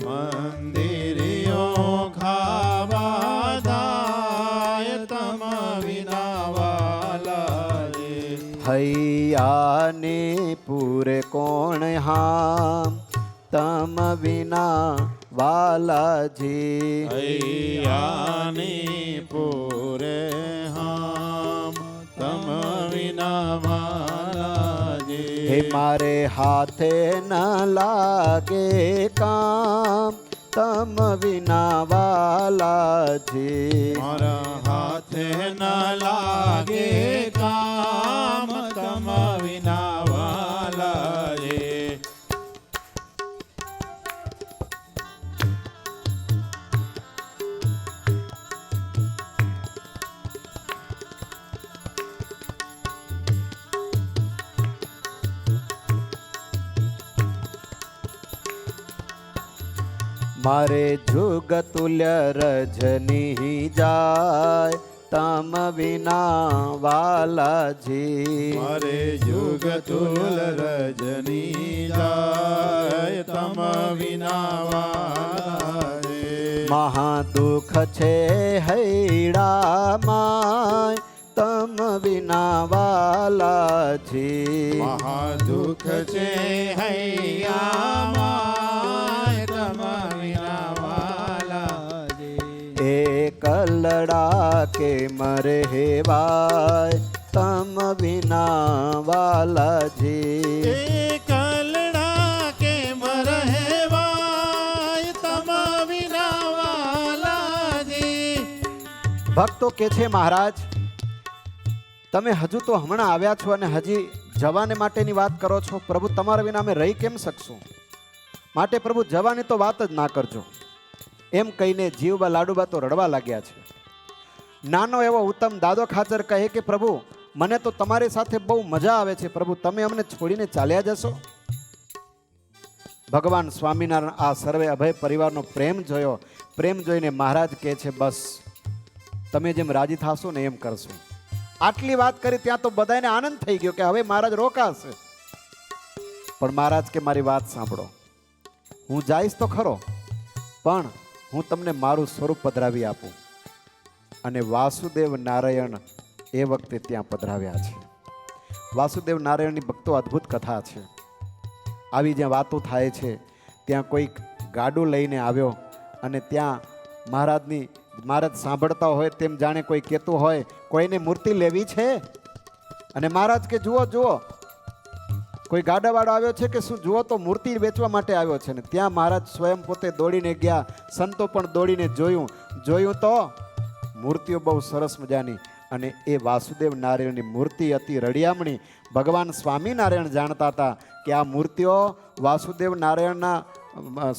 મંદિરિયો ખાવા થાય, તમ વિના વાલાજી, હૈયાને પૂરે કોણ હામ, તમ વિના વાલાજી, હૈયાની પૂરે હામ, તમ વિના વાલાજી, હે મારે હાથે ન લાગે કામ, તમ વિના વાલાજી, મારા હાથે ન લાગે કામ, તમ વિના વાલાજી. મારે જુગ તુલ્ય રજની જાય તમ વિના વાલાજી. મારે જુગ તુલ રજની જાય તમ વિના વાલાજી. મહા દુઃખ છે હૈડામાં તમ વિના વાલાજી. મહાદુઃખ છે હૈયામાં તમ વિના વાલાજી. એકલડા કે મરે હેવાય તમ વિના વાલાજી. એકલડા કેમ રહેવાય તમ વિના વાલાજી. ભક્તો કે છે મહારાજ તમે હજુ તો હમણાં આવ્યા છો અને હજી જવાને માટેની વાત કરો છો. પ્રભુ તમારા વિના અમે રહી કેમ શકશું? માટે પ્રભુ જવાની તો વાત જ ના કરજો. એમ કહીને જીવબા લાડુબા તો રડવા લાગ્યા છે. નાનો એવો ઉત્તમ દાદો ખાચર કહે કે પ્રભુ મને તો તમારી સાથે બહુ મજા આવે છે. પ્રભુ તમે અમને છોડીને ચાલ્યા જશો? ભગવાન સ્વામિનારાયણ આ સર્વે અભય પરિવારનો પ્રેમ જોયો. પ્રેમ જોઈને મહારાજ કહે છે બસ તમે જેમ રાજી થશો ને એમ કરશો. આટલી વાત કરી ત્યાં તો બધાને આનંદ થઈ ગયો કે હવે મહારાજ રોકાશે. પણ મહારાજ કે મારી વાત સાંભળો, હું જઈશ તો ખરો પણ હું તમને મારું સ્વરૂપ પધરાવી આપું. અને વાસુદેવ નારાયણ એ વખતે ત્યાં પધરાવ્યા છે. વાસુદેવ નારાયણની ભક્તો અદ્ભુત કથા છે. આવી જ્યાં વાતો થાય છે ત્યાં કોઈક ગાડું લઈને આવ્યો અને ત્યાં મહારાજ સાંભળતા હોય તેમ જાણે કોઈ કહેતું હોય કોઈને મૂર્તિ લેવી છે. અને મહારાજ કે જુઓ જુઓ કોઈ ગાડાવાળો આવ્યો છે કે શું? જુઓ તો મૂર્તિ વેચવા માટે આવ્યો છે. ને ત્યાં મહારાજ સ્વયં પોતે દોડીને ગયા. સંતો પણ દોડીને જોયું તો મૂર્તિઓ બહુ સરસ મજાની. અને એ વાસુદેવ નારાયણની મૂર્તિ હતી રળિયામણી. ભગવાન સ્વામિનારાયણ જાણતા હતા કે આ મૂર્તિઓ વાસુદેવ નારાયણના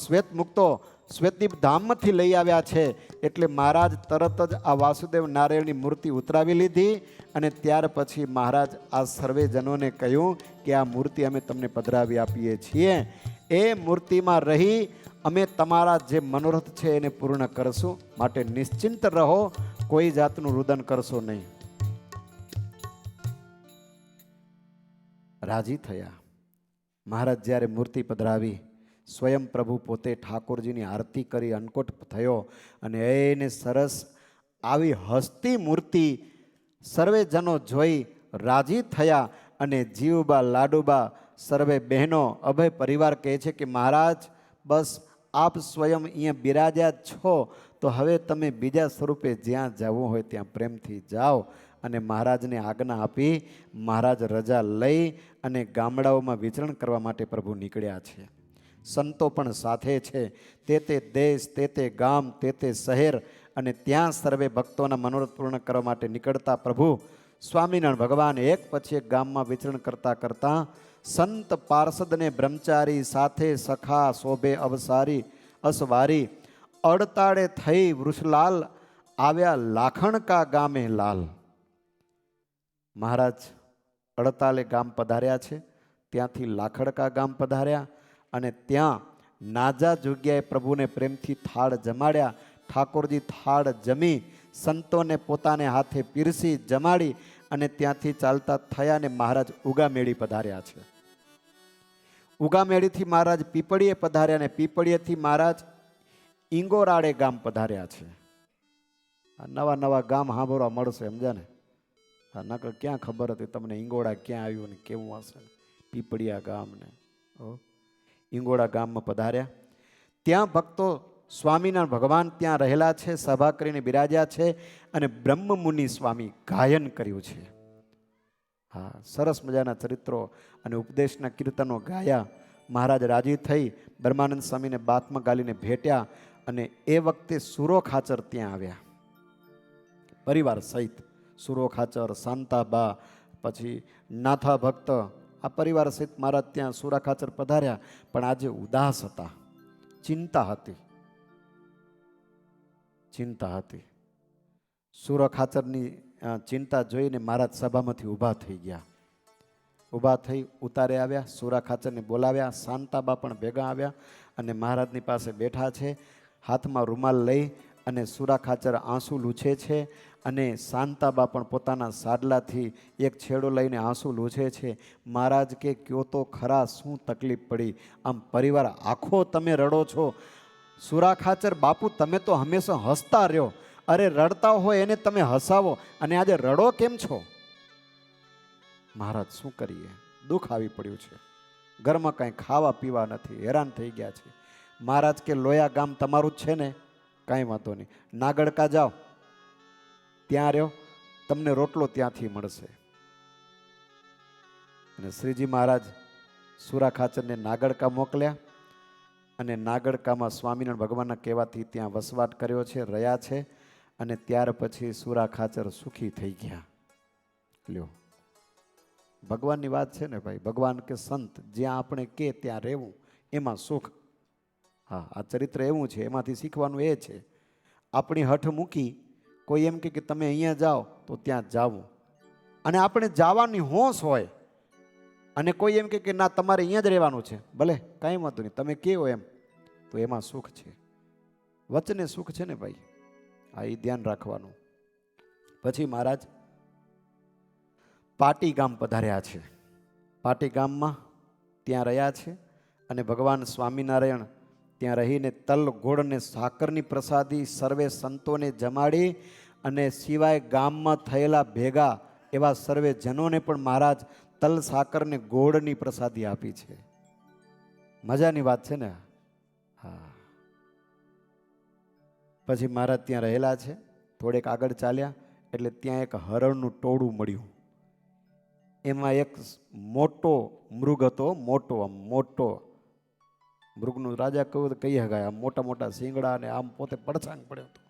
શ્વેત મુક્તો શ્વેતદીપ ધામમાંથી લઈ આવ્યા છે. એટલે મહારાજ તરત જ આ વાસુદેવ નારાયણની મૂર્તિ ઉતરાવી લીધી. અને ત્યાર પછી મહારાજ આ સર્વે જનોને કહ્યું કે આ મૂર્તિ અમે તમને પધરાવી આપીએ છીએ. એ મૂર્તિમાં રહી અમે તમારા જે મનોરથ છે એને પૂર્ણ કરશું. માટે નિશ્ચિંત રહો, કોઈ જાતનું રુદન કરશો નહીં. રાજી થયા. મહારાજ જ્યારે મૂર્તિ પધરાવી સ્વયં પ્રભુ પોતે ઠાકોરજીની આરતી કરી અન્નકોટ થયો. અને એને સરસ આવી હસતી મૂર્તિ સર્વે જનો જોઈ રાજી થયા. અને જીવબા લાડુબા સર્વે બહેનો અભય પરિવાર કહે છે કે મહારાજ બસ આપ સ્વયં અહીંયા બિરાજ્યા છો તો હવે તમે બીજા સ્વરૂપે જ્યાં જવું હોય ત્યાં પ્રેમથી જાઓ. અને મહારાજને આજ્ઞા આપી મહારાજ રજા લઈ અને ગામડાઓમાં વિચરણ કરવા માટે પ્રભુ નીકળ્યા છે. સંતો પણ સાથે છે. તે દેશ તે ગામ તે શહેર અને ત્યાં સર્વે ભક્તોના મનોરથ પૂર્ણ કરવા માટે નીકળતા પ્રભુ સ્વામિનારાયણ ભગવાન એક પછી એક ગામમાં વિચરણ કરતા કરતા સંત પાર્ષદને બ્રહ્મચારી સાથે સખા શોભે અસવારી અડતાળે થઈ વૃષલાલ આવ્યા લાખણકા ગામે લાલ. મહારાજ અડતાલે ગામ પધાર્યા છે. ત્યાંથી લાખણકા ગામ પધાર્યા અને ત્યાં નાજા જગ્યાએ પ્રભુને પ્રેમથી થાળ જમાડ્યા. ઠાકોરજી થાળ જમી સંતોને પોતાને હાથે પીરસી જમાડી અને ત્યાંથી ચાલતા થયા અને મહારાજ ઉગામેળી પધાર્યા છે. ઉગામેળીથી મહારાજ પીપળીએ પધાર્યા અને પીપળીએથી મહારાજ ઈંગોરાળે ગામ પધાર્યા છે. નવા નવા ગામ સાંભળવા મળશે સમજ્યા ને. નકર ક્યાં ખબર હતી તમને ઈંગોળા ક્યાં આવ્યું ને કેવું હશે. પીપળિયા ગામ ને ઈંગોળા ગામમાં પધાર્યા. ત્યાં ભક્તો સ્વામિનારાયણ ભગવાન ત્યાં રહેલા છે, સભા કરીને બિરાજ્યા છે અને બ્રહ્મમુનિ સ્વામી ગાયન કર્યું છે. હા, સરસ મજાના ચરિત્રો અને ઉપદેશના કીર્તનો ગાયા. મહારાજ રાજી થઈ બ્રહ્માનંદ સ્વામીને બાતમાં ગાલીને ભેટ્યા અને એ વખતે સુરો ખાચર ત્યાં આવ્યા પરિવાર સહિત. સુરો ખાચર, શાંતાબા, પછી નાથા ભક્ત, આ પરિવાર સહિત મહારાજ ત્યાં સુરા ખાચર પધાર્યા. પણ આજે ઉદાસ હતા, ચિંતા હતી. સુરા ખાચરની ચિંતા જોઈને મહારાજ સભામાંથી ઊભા થઈ ગયા ઊભા થઈ ઉતારે આવ્યા, સુરા ખાચરને બોલાવ્યા, શાંતાબા પણ ભેગા આવ્યા અને મહારાજની પાસે બેઠા છે. હાથમાં રૂમાલ લઈ અને સુરા ખાચર આંસુ લૂછે છે અને શાંતાબા પણ પોતાના સાડલાથી એક છેડો લઈને આંસુ લૂછે છે. મહારાજ કે કયો તો ખરા, શું તકલીફ પડી? આમ પરિવાર આખો તમે રડો છો. સુરા ખાચર બાપુ તમે તો હંમેશા હસતા રહ્યો, અરે રડતા હોય એને તમે હસાવો અને આજે રડો કેમ છો? મહારાજ શું કરીએ, દુઃખ આવી પડ્યું છે, ઘરમાં કાંઈ ખાવા પીવા નથી, હેરાન થઈ ગયા છે. મહારાજ કે લોયા ગામ તમારું જ છે ને, કાંઈ વાંધો નહીં, નાગડકા જાઓ, ત્યાં રહ્યો, તમને રોટલો ત્યાંથી મળશે. અને શ્રીજી મહારાજ સુરા ખાચરને નાગડકા મોકલ્યા અને નાગડકામાં સ્વામિનારાયણ ભગવાનના કહેવાથી ત્યાં વસવાટ કર્યો છે, રહ્યા છે. અને ત્યાર પછી સુરા ખાચર સુખી થઈ ગયા. લ્યો, ભગવાનની વાત છે ને ભાઈ, ભગવાન કે સંત જ્યાં આપણે કે ત્યાં રહેવું, એમાં સુખ. હા, આ ચરિત્ર એવું છે, એમાંથી શીખવાનું એ છે. આપણી હઠ મૂકી કોઈ એમ કે તમે અહીંયા જાઓ તો ત્યાં જાવું, અને આપણે જવાની હોશ હોય અને કોઈ એમ કે ના તમારે અહીંયા જ રહેવાનું છે, ભલે કાંઈ વાંધો નહીં, તમે કહો એમ, તો એમાં સુખ છે. વચને સુખ છે ને ભાઈ, આ એ ધ્યાન રાખવાનું. પછી મહારાજ પાટી ગામ પધાર્યા છે. પાટી ગામમાં ત્યાં રહ્યા છે અને ભગવાન સ્વામિનારાયણ ત્યાં રહીને તલ ગોળ ને સાકરની પ્રસાદી સર્વે સંતોને જમાડી અને સિવાય ગામમાં થયેલા ભેગા એવા સર્વે જનોને પણ મહારાજ તલ સાકર ને ગોળની પ્રસાદી આપી છે. મજાની વાત છે ને. હા, પછી મહારાજ ત્યાં રહેલા છે. થોડેક આગળ ચાલ્યા એટલે ત્યાં એક હરણનું ટોળું મળ્યું. એમાં એક મોટો મૃગ હતો, મોટો મૃગનું રાજા કહું તો કહી શકાય, આમ મોટા મોટા શીંગડા અને આમ પોતે પડછાંગ પડ્યો હતો.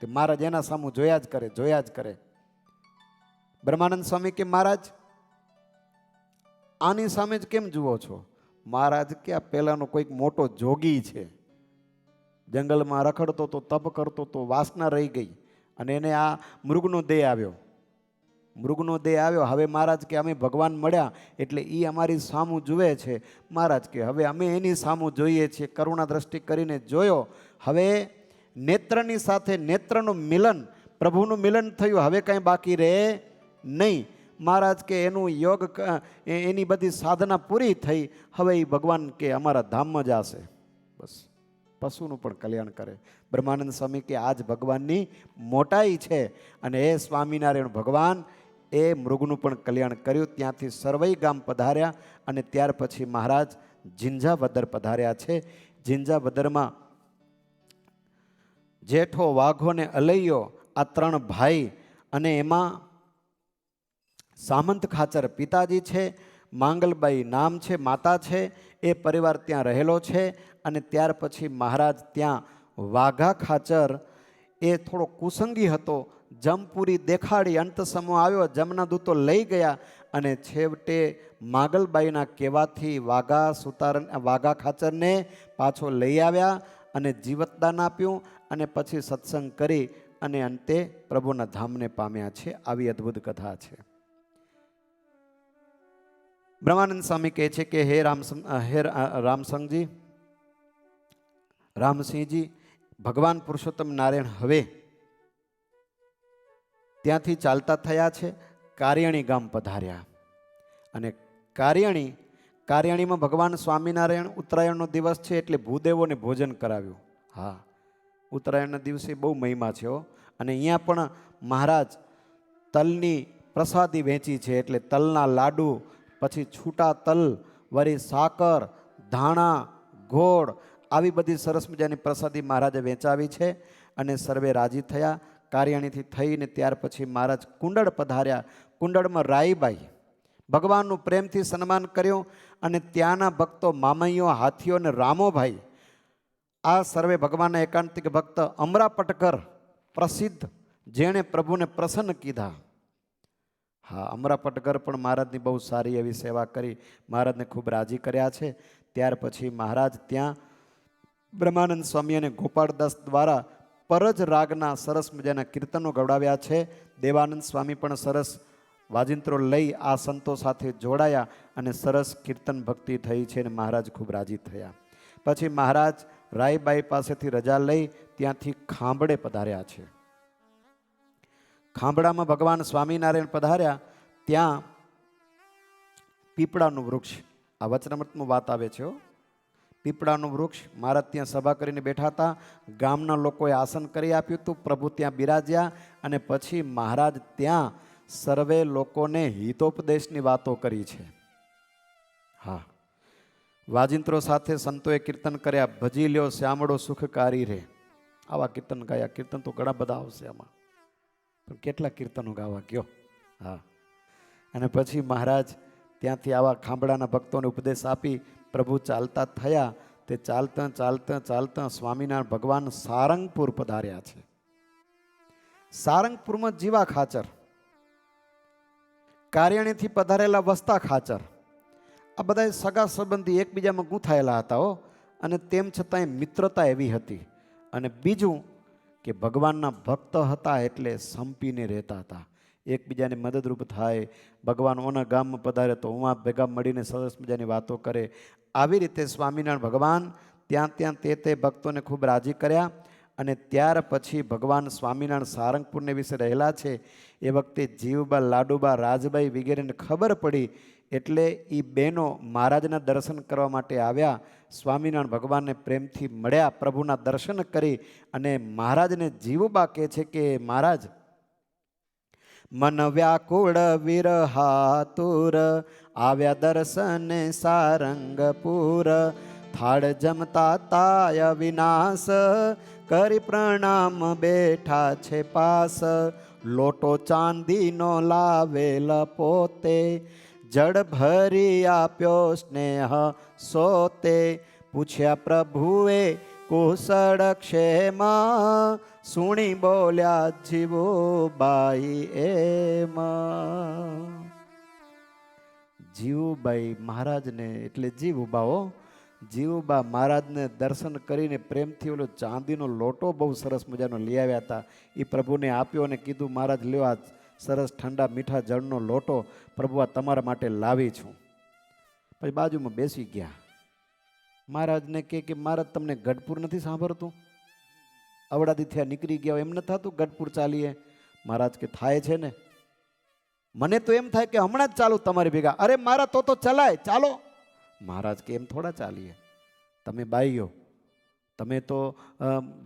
તે મહારાજ એના સામું જોયા જ કરે. બ્રહ્માનંદ સ્વામી કે મહારાજ આની સામે જ કેમ જુઓ છો? મહારાજ કે આ પેલાનો કોઈક મોટો જોગી છે, જંગલમાં રખડતો તો, તપ કરતો તો, વાસના રહી ગઈ અને એને આ મૃગનો દેહ આવ્યો. હવે મહારાજ કે અમે ભગવાન મળ્યા એટલે એ અમારી સામું જુએ છે. મહારાજ કે હવે અમે એની સામું જોઈએ છીએ, કરુણા દ્રષ્ટિ કરીને જોયો. હવે નેત્રની સાથે નેત્રનું મિલન, પ્રભુનું મિલન થયું, હવે કાંઈ બાકી રહે નહીં. મહારાજ કે એનું યોગ, એની બધી સાધના પૂરી થઈ, હવે એ ભગવાન કે અમારા ધામમાં જશે. બસ, પશુનું પણ કલ્યાણ કરે. બ્રહ્માનંદ સ્વામી કે આજ ભગવાનની મોટાઈ છે. અને એ સ્વામિનારાયણ ભગવાન એ મૃગનું પણ કલ્યાણ કર્યું. ત્યાંથી સરવઈ ગામ પધાર્યા અને ત્યાર પછી મહારાજ ઝીંઝાવદર પધાર્યા છે. ઝીંઝાવદરમાં જેઠો, વાઘો ને અલૈયો આ ત્રણ ભાઈ, અને એમાં સામંત ખાચર પિતાજી છે, માંગલબાઈ નામ છે, માતા છે. એ પરિવાર ત્યાં રહેલો છે. અને ત્યાર પછી મહારાજ ત્યાં વાઘા ખાચર એ થોડો કુસંગી હતો, જમપુરી દેખાડી, અંત સમો આવ્યો, જમના દૂતો લઈ ગયા અને છેવટે માગલબાઈના કહેવાથી વાઘા ખાચરને પાછો લઈ આવ્યા અને જીવતદાન આપ્યું અને પછી સત્સંગ કરી અને અંતે પ્રભુના ધામને પામ્યા છે. આવી અદ્ભુત કથા છે. બ્રહ્માનંદ સ્વામી કહે છે કે હે રામસિંહજી, ભગવાન પુરુષોત્તમ નારાયણ હવે ત્યાંથી ચાલતા થયા છે, કારિયાણી ગામ પધાર્યા. અને કારિયાણીમાં ભગવાન સ્વામિનારાયણ ઉત્તરાયણનો દિવસ છે એટલે ભૂદેવોને ભોજન કરાવ્યું. હા, ઉત્તરાયણના દિવસે બહુ મહિમા છે. અને અહીંયા પણ મહારાજ તલની પ્રસાદી વહેંચી છે, એટલે તલના લાડુ, પછી છૂટા તલ, વળી સાકર, ધાણા, ગોળ, આવી બધી સરસ મજાની પ્રસાદી મહારાજે વહેંચાવી છે. અને સર્વે રાજી થયા. કારિયાણીથી થઈને ત્યાર પછી મહારાજ કુંડળ પધાર્યા. કુંડળમાં રાઈબાઈ ભગવાનનું પ્રેમથી સન્માન કર્યું. અને ત્યાંના ભક્તો મામૈયો, હાથીઓ અને રામોભાઈ, આ સર્વે ભગવાનના એકાંતિક ભક્ત અમરા પટકર પ્રસિદ્ધ, જેણે પ્રભુને પ્રસન્ન કીધા. હા, અમરા પટકર પણ મહારાજની બહુ સારી એવી સેવા કરી, મહારાજને ખૂબ રાજી કર્યા છે. ત્યાર પછી મહારાજ ત્યાં બ્રહ્માનંદ સ્વામી અને ગોપાળદાસ દ્વારા પરજ રાગના સરસ મજાના કીર્તનો ગવડાવ્યા છે. દેવાનંદ સ્વામી પણ સરસ વાજિંત્રો લઈ આ સંતો સાથે જોડાયા અને સરસ કીર્તન ભક્તિ થઈ છે અને મહારાજ ખૂબ રાજી થયા. પછી મહારાજ રાયબાઈ પાસેથી રજા લઈ ત્યાંથી ખાંભડે પધાર્યા છે. ખાંભડામાં ભગવાન સ્વામિનારાયણ પધાર્યા. ત્યાં પીપળાનું વૃક્ષ, આ વચનામૃતમાં વાત આવે છે. પીપળાનું વૃક્ષ, મહારાજ ત્યાં સભા કરીને બેઠા હતા. ગામના લોકોએ આસન કરી આપ્યું હતું. પ્રભુ ત્યાં બિરાજ્યા અને પછી મહારાજ ત્યાં સર્વે લોકોને હિતોપદેશની વાતો કરી છે. હા, વાજિંત્રો સાથે સંતોએ કીર્તન કર્યા. ભજી લ્યો શ્યામળો સુખકારી રે, આવા કીર્તન ગાયા. કીર્તન તો ઘણા બધા આવશે આમાં, પણ કેટલા કીર્તનો ગાવા ગયો. હા, અને પછી મહારાજ ત્યાંથી આવા ખાંભડાના ભક્તોને ઉપદેશ આપી પ્રભુ ચાલતા થયા. તે ચાલતા ચાલતા ચાલતા સ્વામિનારાયણ ભગવાન સારંગપુર પધાર્યા છે. સારંગપુરમાં જીવા ખાચર, કાર્યાણીથી પધારેલા વસ્તા ખાચર, આ બધા સગા સંબંધી એકબીજામાં ગૂંથાયેલા હતા હો. અને તેમ છતાંય મિત્રતા એવી હતી. અને બીજું કે ભગવાનના ભક્ત હતા એટલે સંપીને રહેતા હતા, એકબીજાને મદદરૂપ થાય. ભગવાન ઓના ગામમાં પધારે તો ઉમાં ભેગા મળીને સરસ મજાની વાતો કરે. આવી રીતે સ્વામિનારાયણ ભગવાન ત્યાં તે ભક્તોને ખૂબ રાજી કર્યા. અને ત્યાર પછી ભગવાન સ્વામિનારાયણ સારંગપુરને વિશે રહેલા છે. એ વખતે જીવબા, લાડુબા, રાજબાઈ વગેરેને ખબર પડી એટલે એ બહેનો મહારાજના દર્શન કરવા માટે આવ્યા. સ્વામિનારાયણ ભગવાનને પ્રેમથી મળ્યા, પ્રભુના દર્શન કરી અને મહારાજને જીવબા કહે છે કે મહારાજ, મન વ્યાકુળ વિરહાતુર, આવ્યા દર્શને સારંગપુર. થાળ જમતા તાય વિનાશ, કરી પ્રણામ બેઠા છે પાસ. લોટો ચાંદીનો લાવેલ પોતે, જડ ભરી આપ્યો સ્નેહ સોતે. પૂછ્યા પ્રભુએ કુશળ ક્ષેમ, સુણી બોલ્યા જીવુબાઈ એમ. જીવુબાઈ મહારાજને એટલે જીવુબાઓ, જીવુબા મહારાજને દર્શન કરીને પ્રેમથી ઓલો ચાંદીનો લોટો બહુ સરસ મજાનો લઈ આવ્યા હતા. એ પ્રભુને આપ્યો અને કીધું મહારાજ લ્યો આ સરસ ઠંડા મીઠા જળનો લોટો, પ્રભુ આ તમારા માટે લાવી છું. પછી બાજુમાં બેસી ગયા. મહારાજને કે મહારાજ તમને ગઢપુર નથી સાંભળતું? અવડાથી થયા નીકળી ગયા એમ ન થતું ગઢપુર ચાલીએ? મહારાજ કે થાય છે ને, મને તો એમ થાય કે હમણાં જ ચાલુ તમારી ભેગા. અરે મારા તો ચલાય, ચાલો. મહારાજ કે એમ થોડા ચાલીએ, તમે બાઈઓ, તમે તો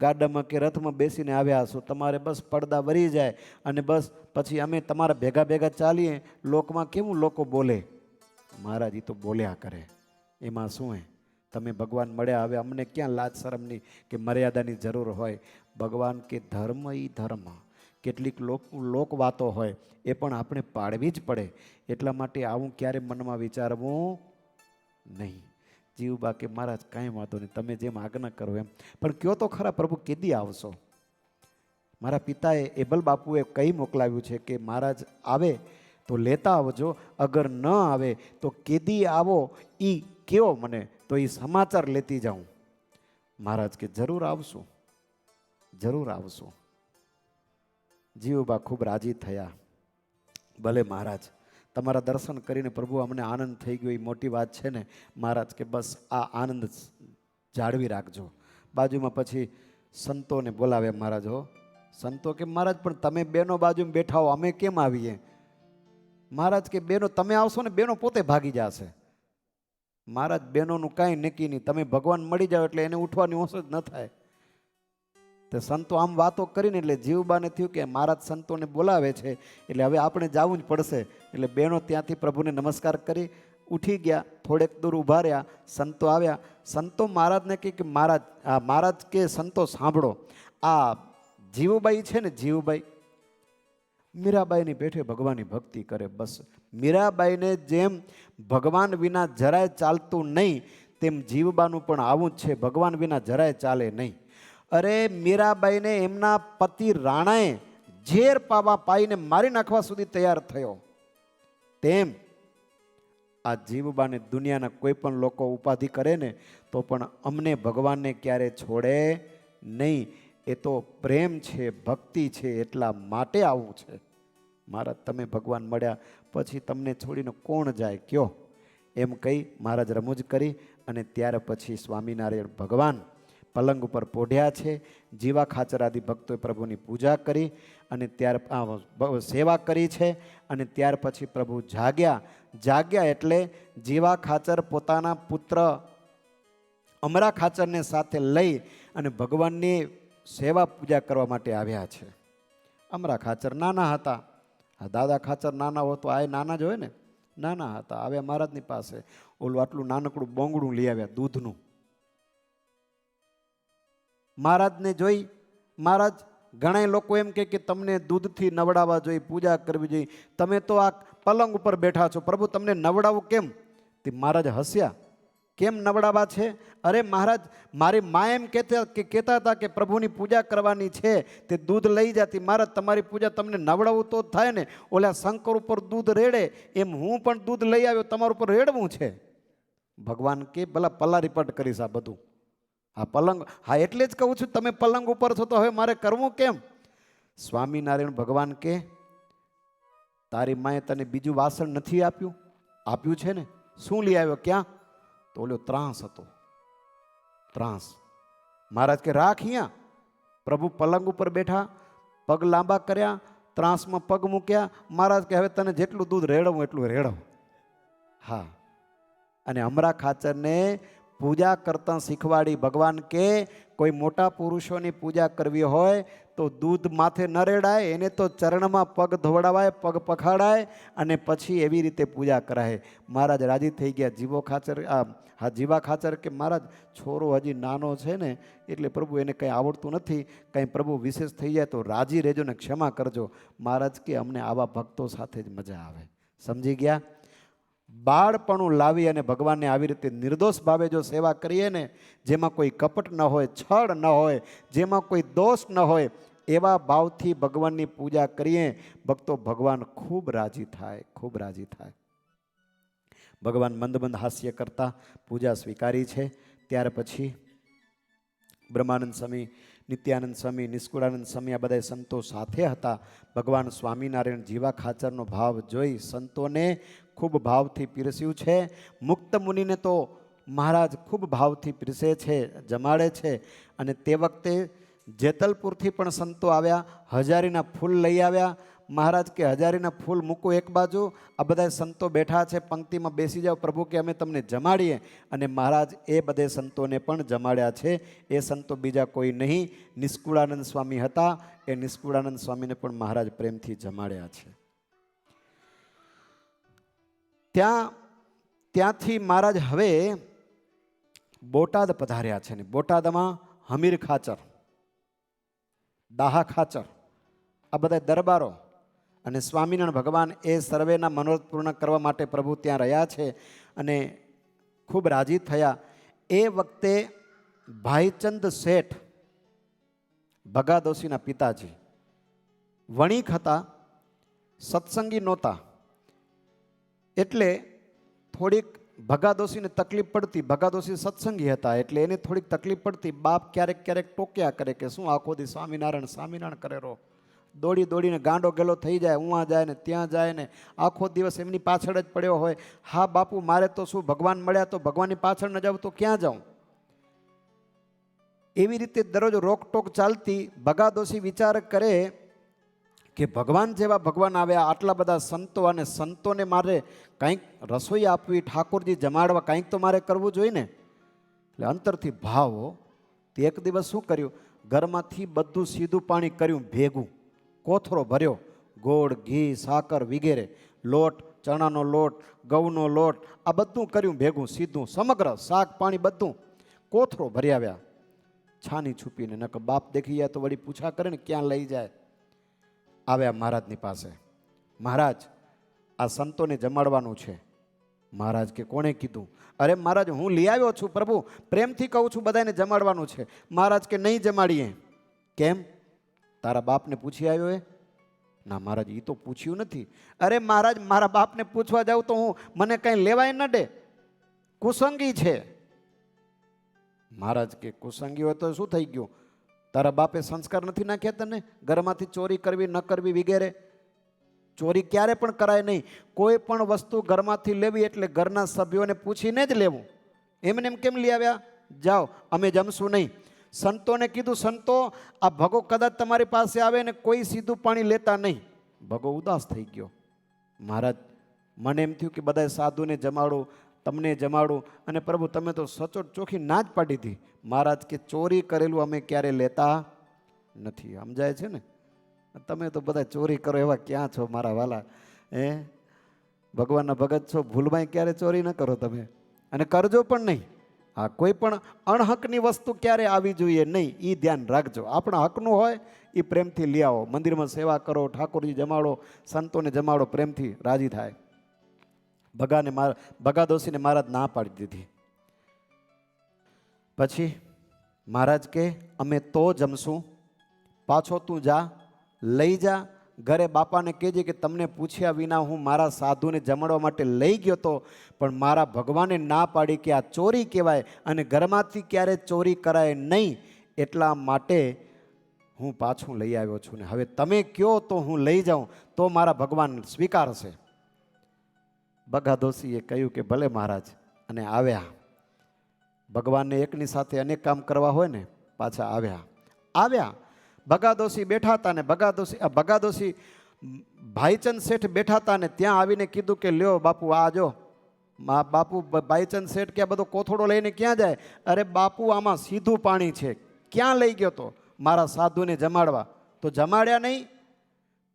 ગાડામાં કે રથમાં બેસીને આવ્યા હશો, તમારે બસ પડદા વરી જાય અને બસ પછી અમે તમારા ભેગા ભેગા ચાલીએ. લોકમાં કેવું લોકો બોલે, મહારાજ એ તો બોલ્યા કરે, એમાં શું હે? તમે ભગવાન મળ્યા, હવે અમને ક્યાં લાજ શરમની કે મર્યાદાની જરૂર હોય? ભગવાન કે ધર્મ એ ધર્મ, કેટલીક લોક વાતો હોય એ પણ આપણે પાડવી જ પડે. એટલા માટે આવું ક્યારે મનમાં વિચારવું નહીં. જીવબા કે મહારાજ કાંઈ વાંધો નહીં, તમે જેમ આજ્ઞા કરો એમ. પણ કયો તો ખરા પ્રભુ કેદી આવશો? મારા પિતાએ એબલ બાપુએ કહી મોકલાવ્યું છે કે મહારાજ આવે તો લેતા આવજો, અગર ન આવે તો કેદી આવો એ કયો મને, તો એ સમાચાર લેતી જાઉં. મહારાજ કે જરૂર આવશું, જરૂર આવશું. જીવબા ખૂબ રાજી થયા. ભલે મહારાજ, તમારા દર્શન કરીને પ્રભુ અમને આનંદ થઈ ગયો, એ મોટી વાત છે ને. મહારાજ કે બસ આ આનંદ જાળવી રાખજો. બાજુમાં પછી સંતોને બોલાવ્યા મહારાજ. હો સંતો કે મહારાજ પણ તમે બેનો બાજુમાં બેઠા હો, અમે કેમ આવીએ? મહારાજ કે બેનો તમે આવશો ને બેનો પોતે ભાગી જશે. મહારાજ બેનોનું કાંઈ નક્કી નહીં, તમે ભગવાન મળી જાઓ એટલે એને ઉઠવાની હોશ જ ન થાય. તો સંતો આમ વાતો કરીને એટલે જીવબાને થયું કે મહારાજ સંતોને બોલાવે છે એટલે હવે આપણે જવું જ પડશે. એટલે બહેનો ત્યાંથી પ્રભુને નમસ્કાર કરી ઉઠી ગયા. થોડેક દૂર ઊભા રહ્યા, સંતો આવ્યા. સંતો મહારાજને કહે કે મહારાજ કે સંતો સાંભળો, આ જીવુબાઈ છે ને, જીવુબાઈ મીરાબાઈની પેઠે ભગવાનની ભક્તિ કરે. બસ મીરાબાઈને જેમ ભગવાન વિના જરાય ચાલતું નહીં, તેમ જીવબાનું પણ આવું જ છે, ભગવાન વિના જરાય ચાલે નહીં. અરે મીરાબાઈને એમના પતિ રાણાએ ઝેર પાઈને મારી નાખવા સુધી તૈયાર થયો. તેમ આ જીવબાને દુનિયાના કોઈ પણ લોકો ઉપાધિ કરે ને તો પણ અમને ભગવાનને ક્યારે છોડે નહીં. એ તો પ્રેમ છે, ભક્તિ છે, એટલા માટે આવું છે. મહારાજ તમે ભગવાન મળ્યા પછી તમને છોડીને કોણ જાય કયો? એમ કહી મહારાજ રમૂજ કરી અને ત્યાર પછી સ્વામિનારાયણ ભગવાન પલંગ ઉપર પોઢ્યા છે. જીવા ખાચર આદિ ભક્તોએ પ્રભુની પૂજા કરી અને સેવા કરી છે. અને ત્યાર પછી પ્રભુ જાગ્યા એટલે જીવા ખાચર પોતાના પુત્ર અમરા ખાચરને સાથે લઈ અને ભગવાનની સેવા પૂજા કરવા માટે આવ્યા છે. અમરા ખાચર નાના હતા. દાદા ખાચર નાના હોય તો આ નાના જ હોય ને, નાના હતા. આવ્યા મહારાજની પાસે, ઓલું આટલું નાનકડું બોંગડું લઈ આવ્યા દૂધનું. મહારાજને જોઈ મહારાજ ઘણા લોકો એમ કે તમને દૂધથી નવડાવવા જોઈએ, પૂજા કરવી જોઈએ, તમે તો આ પલંગ ઉપર બેઠા છો, પ્રભુ તમને નવડાવું કેમ? તે મહારાજ હસ્યા. કેમ નવડાવવા છે? અરે મહારાજ, મારી મા એમ કહેતા હતા કે પ્રભુની પૂજા કરવાની છે, તે દૂધ લઈ જતી. મહારાજ તમારી પૂજા તમને નવડાવું તો જ થાય ને. ઓલા શંકર ઉપર દૂધ રેડે એમ હું પણ દૂધ લઈ આવ્યો, તમારા ઉપર રેડવું છે. ભગવાન કે ભલા પલારી પટ કરીશ આ બધું. આ પલંગ, હા એટલે જ કહું છું તમે પલંગ ઉપર છો તો હવે મારે કરવું કેમ? સ્વામિનારાયણ ભગવાન કે તારી માએ તને બીજું વાસણ નથી આપ્યું? આપ્યું છે ને. શું લઈ આવ્યો? ક્યાં? તો ઓલો ત્રાસ હતો, ત્રાસ. મહારાજ કે રાખ અહીંયા. પ્રભુ પલંગ ઉપર બેઠા, પગ લાંબા કર્યા, ત્રાસમાં પગ મૂક્યા. મહારાજ કે હવે તને જેટલું દૂધ રેડવું એટલું રેડવ. હા. અને અમરા ખાચરને પૂજા કરતા શીખવાડી. ભગવાન કે કોઈ મોટા પુરુષોની પૂજા કરવી હોય તો દૂધ માથે ન રેડાય, એને તો ચરણમાં પગ ધોવડાવાય, પગ પખાડાય અને પછી એવી રીતે પૂજા કરાય. મહારાજ રાજી થઈ ગયા. જીવા ખાચર કે મહારાજ છોરો હજી નાનો છે ને, એટલે પ્રભુ એને કંઈ આવડતું નથી, કંઈ પ્રભુ વિશેષ થઈ જાય તો રાજી રહેજો ને ક્ષમા કરજો. મહારાજ કે અમને આવા ભક્તો સાથે જ મજા આવે. સમજી ગયા? બાળપણું લાવી અને ભગવાનને આવી રીતે નિર્દોષ ભાવે જો સેવા કરીએ ને, જેમાં કોઈ કપટ ન હોય, છળ ન હોય, જેમાં કોઈ દોષ ન હોય, એવા ભાવથી ભગવાનની પૂજા કરીએ ભક્તો, ભગવાન ખૂબ રાજી થાય, ખૂબ રાજી થાય. ભગવાન મંદ મંદ હાસ્ય કરતા પૂજા સ્વીકારી છે. ત્યાર પછી બ્રહ્માનંદ સ્વામી, નિત્યાનંદ સ્વામી, નિષ્કુળાનંદ સ્વામી આ બધા સંતો સાથે હતા. ભગવાન સ્વામિનારાયણ જીવા ખાચરનો ભાવ જોઈ સંતોને ખૂબ ભાવથી પીરસ્યું છે. મુક્ત મુનિને તો મહારાજ ખૂબ ભાવથી પીરસે છે, જમાડે છે. અને તે વખતે જેતલપુરથી પણ સંતો આવ્યા, હજારીના ફૂલ લઈ આવ્યા. મહારાજ કે હજારીના ફૂલ મૂકો એક બાજુ, આ બધા સંતો બેઠા છે, પંક્તિમાં બેસી જાઓ, પ્રભુ કે અમે તમને જમાડીએ. અને મહારાજ એ બધે સંતોને પણ જમાડ્યા છે. એ સંતો બીજા કોઈ નહીં, નિષ્કુળાનંદ સ્વામી હતા. એ નિષ્કુળાનંદ સ્વામીને પણ મહારાજ પ્રેમથી જમાડ્યા છે. ત્યાંથી મહારાજ હવે બોટાદ પધાર્યા છે. ને બોટાદમાં હમીર ખાચર, દાહા ખાચર, આ બધા દરબારો અને સ્વામિનારાયણ ભગવાન એ સર્વેના મનોરથ પૂર્ણ કરવા માટે પ્રભુ ત્યાં રહ્યા છે અને ખૂબ રાજી થયા. એ વખતે ભાઈચંદ શેઠ, ભગાદોશીના પિતાજી, વણિક હતા, સત્સંગી નહોતા. એટલે થોડીક ભગાદોશીને તકલીફ પડતી. ભગાદોશી સત્સંગી હતા એટલે એને થોડીક તકલીફ પડતી. બાપ ક્યારેક ક્યારેક ટોક્યા કરે કે શું આખો દી સ્વામિનારાયણ સ્વામિનારાયણ કરે રહો, દોડી દોડીને ગાંડો ગેલો થઈ જાય, ઉવા જાય ને ત્યાં જાય ને આખો દિવસ એમની પાછળ જ પડ્યો હોય. હા બાપુ, મારે તો શું ભગવાન મળ્યા તો ભગવાનની પાછળ ન જાઉં તો ક્યાં જાઉં? એવી રીતે દરરોજ રોકટોક ચાલતી. ભગાદોશી વિચાર કરે કે ભગવાન જેવા ભગવાન આવ્યા, આટલા બધા સંતો, અને સંતોને મારે કંઈક રસોઈ આપવી, ઠાકોરજી જમાડવા, કંઈક તો મારે કરવું જોઈએ ને. એટલે અંતરથી ભાવો. તે એક દિવસ શું કર્યું, ઘરમાંથી બધું સીધું પાણી કર્યું ભેગું, કોથરો ભર્યો, ગોળ, ઘી, સાકર વગેરે, લોટ, ચણાનો લોટ, ઘઉંનો લોટ, આ બધું કર્યું ભેગું, સીધું સમગ્ર શાક પાણી બધું કોથરો ભરી આવ્યા. છાની છુપીને, નકર બાપ દેખી જાય તો વળી પૂછા કરે ને ક્યાં લઈ જાય. આવ્યા મહારાજની પાસે. મહારાજ, આ સંતોને જમાડવાનું છે. મહારાજ કે કોણે કીધું? અરે મહારાજ, હું લઈ આવ્યો છું પ્રભુ, પ્રેમથી કહું છું બધાને જમાડવાનું છે. મહારાજ કે નહીં જમાડીએ. કેમ? તારા બાપને પૂછી આવ્યો એ? ના મહારાજ, એ તો પૂછ્યું નથી. અરે મહારાજ, મારા બાપને પૂછવા જાઉં તો મને કંઈ લેવાય ન દે, કુસંગી છે. મહારાજ કે કુસંગી હોય તો શું થઈ ગયું? તારા બાપે સંસ્કાર નથી નાખ્યા તને ઘરમાંથી ચોરી કરવી ન કરવી વગેરે? ચોરી ક્યારે પણ કરાય નહીં. કોઈ પણ વસ્તુ ઘરમાંથી લેવી એટલે ઘરના સભ્યોને પૂછીને જ લેવું. એમને એમ કેમ લઈ આવ્યા, જાઓ અમે જમશું નહીં. સંતોને કીધું, સંતો આ ભગો કદાચ તમારી પાસે આવે ને કોઈ સીધું પાણી લેતા નહીં. ભગો ઉદાસ થઈ ગયો. મહારાજ મને એમ થયું કે બધા સાધુને જમાડું, તમને જમાડું, અને પ્રભુ તમે તો સચોટ ચોખ્ખી ના જ પાડી હતી. મહારાજ કે ચોરી કરેલું અમે ક્યારે લેતા નથી. સમજાય છે ને? તમે તો બધા ચોરી કરો એવા ક્યાં છો મારા વાલા? ભગવાનના ભગત છો, ભૂલમાં ક્યારે ચોરી ન કરો તમે, અને કરજો પણ નહીં. હા, કોઈ પણ અણહકની વસ્તુ ક્યારે આવી જોઈએ નહીં, એ ધ્યાન રાખજો. આપણા હકનું હોય એ પ્રેમથી લઈ આવો. મંદિરમાં સેવા કરો, ઠાકોરજી જમાડો, સંતોને જમાડો, પ્રેમથી રાજી થાય. ભગાદોશીને મહારાજ ના પાડી દીધી. પછી મહારાજ કે અમે તો જમશું, પાછો તું જા, લઈ જા ઘરે. બાપાને કહેજે કે તમને પૂછ્યા વિના હું મારા સાધુને જમાડવા માટે લઈ ગયો તો, પણ મારા ભગવાને ના પાડી કે આ ચોરી કહેવાય અને ઘરમાંથી ક્યારે ચોરી કરાય નહીં, એટલા માટે હું પાછું લઈ આવ્યો છું. ને હવે તમે કહો તો હું લઈ જાઉં તો મારા ભગવાન સ્વીકારશે. ભગાદોશીએ કહ્યું કે ભલે મહારાજ, અને આવ્યા. ભગવાનને એકની સાથે અનેક કામ કરવા હોય ને, પાછા આવ્યા. ભગાદોશી બેઠા હતા ને ભગાદોશી ભાઈચંદ શેઠ બેઠા હતા ને ત્યાં આવીને કીધું કે લ્યો બાપુ આ જો. બાપુ ભાઈચંદ શેઠ કે આ બધો કોથળો લઈને ક્યાં જાય? અરે બાપુ આમાં સીધું પાણી છે. ક્યાં લઈ ગયો તો? મારા સાધુને જમાડવા. તો જમાડ્યા નહીં,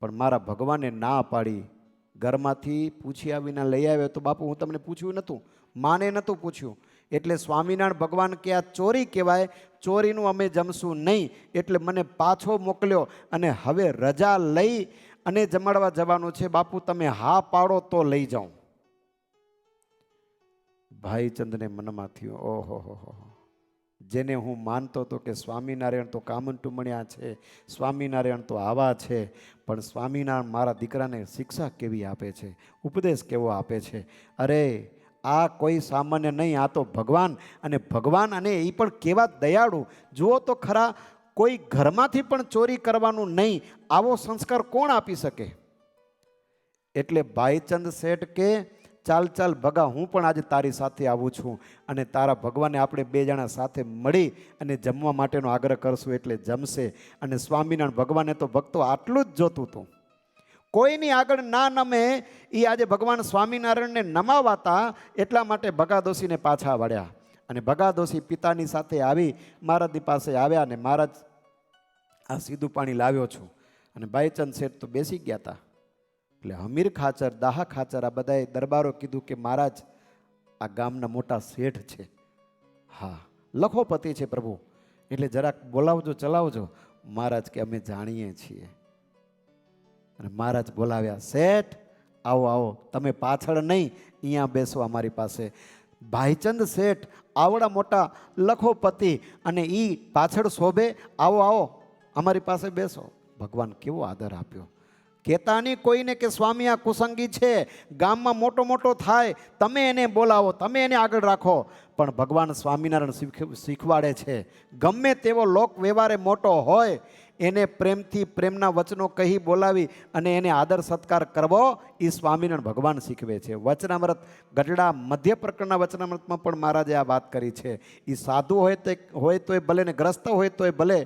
પણ મારા ભગવાને ના પાડી. ઘરમાંથી પૂછ્યા વિના લઈ આવ્યો. તો બાપુ હું તમને પૂછ્યું નહોતું, માને નહોતું પૂછ્યું. એટલે સ્વામિનારાયણ ભગવાન કે આ ચોરી કહેવાય, ચોરીનું અમે જમશું નહીં, એટલે મને પાછો મોકલ્યો અને હવે રજા લઈ અને જમાડવા જવાનું છે. બાપુ તમે હા પાડો તો લઈ જાઉં. ભાઈચંદને મનમાં થયું, ઓહો, જેને હું માનતો હતો કે સ્વામિનારાયણ તો કામનટુમણ્યા છે, સ્વામિનારાયણ તો આવા છે, પણ સ્વામિનારાયણ મારા દીકરાને શિક્ષા કેવી આપે છે, ઉપદેશ કેવો આપે છે. અરે આ કોઈ સામાન્ય નહીં, આ તો ભગવાન. અને ભગવાન, અને એ પણ કેવા દયાળુ. જુઓ તો ખરા, કોઈ ઘરમાંથી પણ ચોરી કરવાનું નહીં, આવો સંસ્કાર કોણ આપી શકે? એટલે ભાઈચંદ શેઠ કે ચાલ ભગા, હું પણ આજે તારી સાથે આવું છું, અને તારા ભગવાને આપણે બે જણા સાથે મળી અને જમવા માટેનો આગ્રહ કરશું એટલે જમશે. અને સ્વામિનારાયણ ભગવાને તો ભક્તો આટલું જ જોતું હતું, કોઈની આગળ ના નમે. એ આજે ભગવાન સ્વામિનારાયણને નમાવાતા, એટલા માટે ભગાદોશીને પાછા વળ્યા. અને ભગાદોશી પિતાની સાથે આવી મહારાજની પાસે આવ્યા. અને મહારાજ આ સીધું પાણી લાવ્યો છું. અને ભાઈચંદ શેઠ તો બેસી ગયા હતા. એટલે હમીર ખાચર, દાહા ખાચર, આ બધાએ દરબારો કીધું કે મહારાજ આ ગામના મોટા શેઠ છે, હા લખોપતિ છે પ્રભુ, એટલે જરાક બોલાવજો, ચલાવજો. મહારાજ કે અમે જાણીએ છીએ. અને મહારાજ બોલાવ્યા, શેઠ આવો, તમે પાછળ નહીં, અહીંયા બેસો અમારી પાસે. ભાઈચંદ શેઠ આવડા મોટા લખોપતિ, અને એ પાછળ શોભે? આવો અમારી પાસે બેસો. ભગવાન કેવો આદર આપ્યો. કહેતા નહીં કોઈને કે સ્વામી આ કુસંગી છે, ગામમાં મોટો થાય, તમે એને બોલાવો, તમે એને આગળ રાખો. પણ ભગવાન સ્વામિનારાયણ શીખવાડે છે, ગમે તેવો લોક વ્યવહારે મોટો હોય એને પ્રેમથી પ્રેમના વચનો કહી બોલાવી અને એને આદર સત્કાર કરવો, એ સ્વામિનારાયણ ભગવાન શીખવે છે. વચનામૃત ગઢડા મધ્ય પ્રકરણના વચનામૃતમાં પણ મહારાજે આ વાત કરી છે. એ સાધુ હોય તોય ભલે ને ગ્રસ્ત હોય તોય ભલે,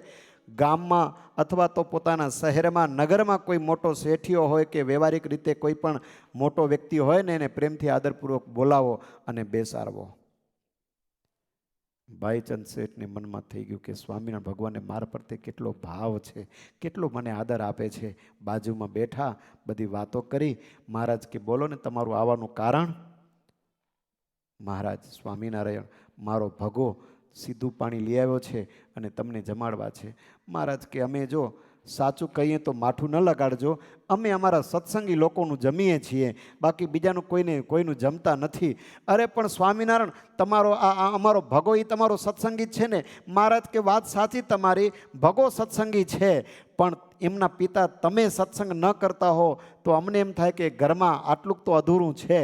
ગામમાં અથવા તો પોતાના શહેરમાં નગરમાં કોઈ મોટો શેઠિયો હોય કે વ્યવહારિક રીતે કોઈ પણ મોટો વ્યક્તિ હોય ને, એને પ્રેમથી આદરપૂર્વક બોલાવો અને બેસાડવો. ભાઈચંદ શેઠને મનમાં થઈ ગયું કે સ્વામિનારાયણ ભગવાનને મારા પ્રત્યે કેટલો ભાવ છે, કેટલો મને આદર આપે છે. બાજુમાં બેઠા, બધી વાતો કરી. મહારાજ કે બોલો ને તમારું આવવાનું કારણ? મહારાજ, સ્વામિનારાયણ મારો ભગો સીધું પાણી લઈ આવ્યો છે અને તમને જમાડવા છે. મહારાજ કે અમે જો સાચું કહીએ તો માઠું ન લગાડજો, અમે અમારા સત્સંગી લોકોનું જમીએ છીએ, બાકી બીજાનું કોઈનું જમતા નથી. અરે પણ સ્વામિનારાયણ તમારો આ અમારો ભગો એ તમારો સત્સંગી છે ને? મહારાજ કે વાત સાચી તમારી, ભગો સત્સંગી છે, પણ એમના પિતા તમે સત્સંગ ન કરતા હો તો અમને એમ થાય કે ઘરમાં આટલું તો અધૂરું છે.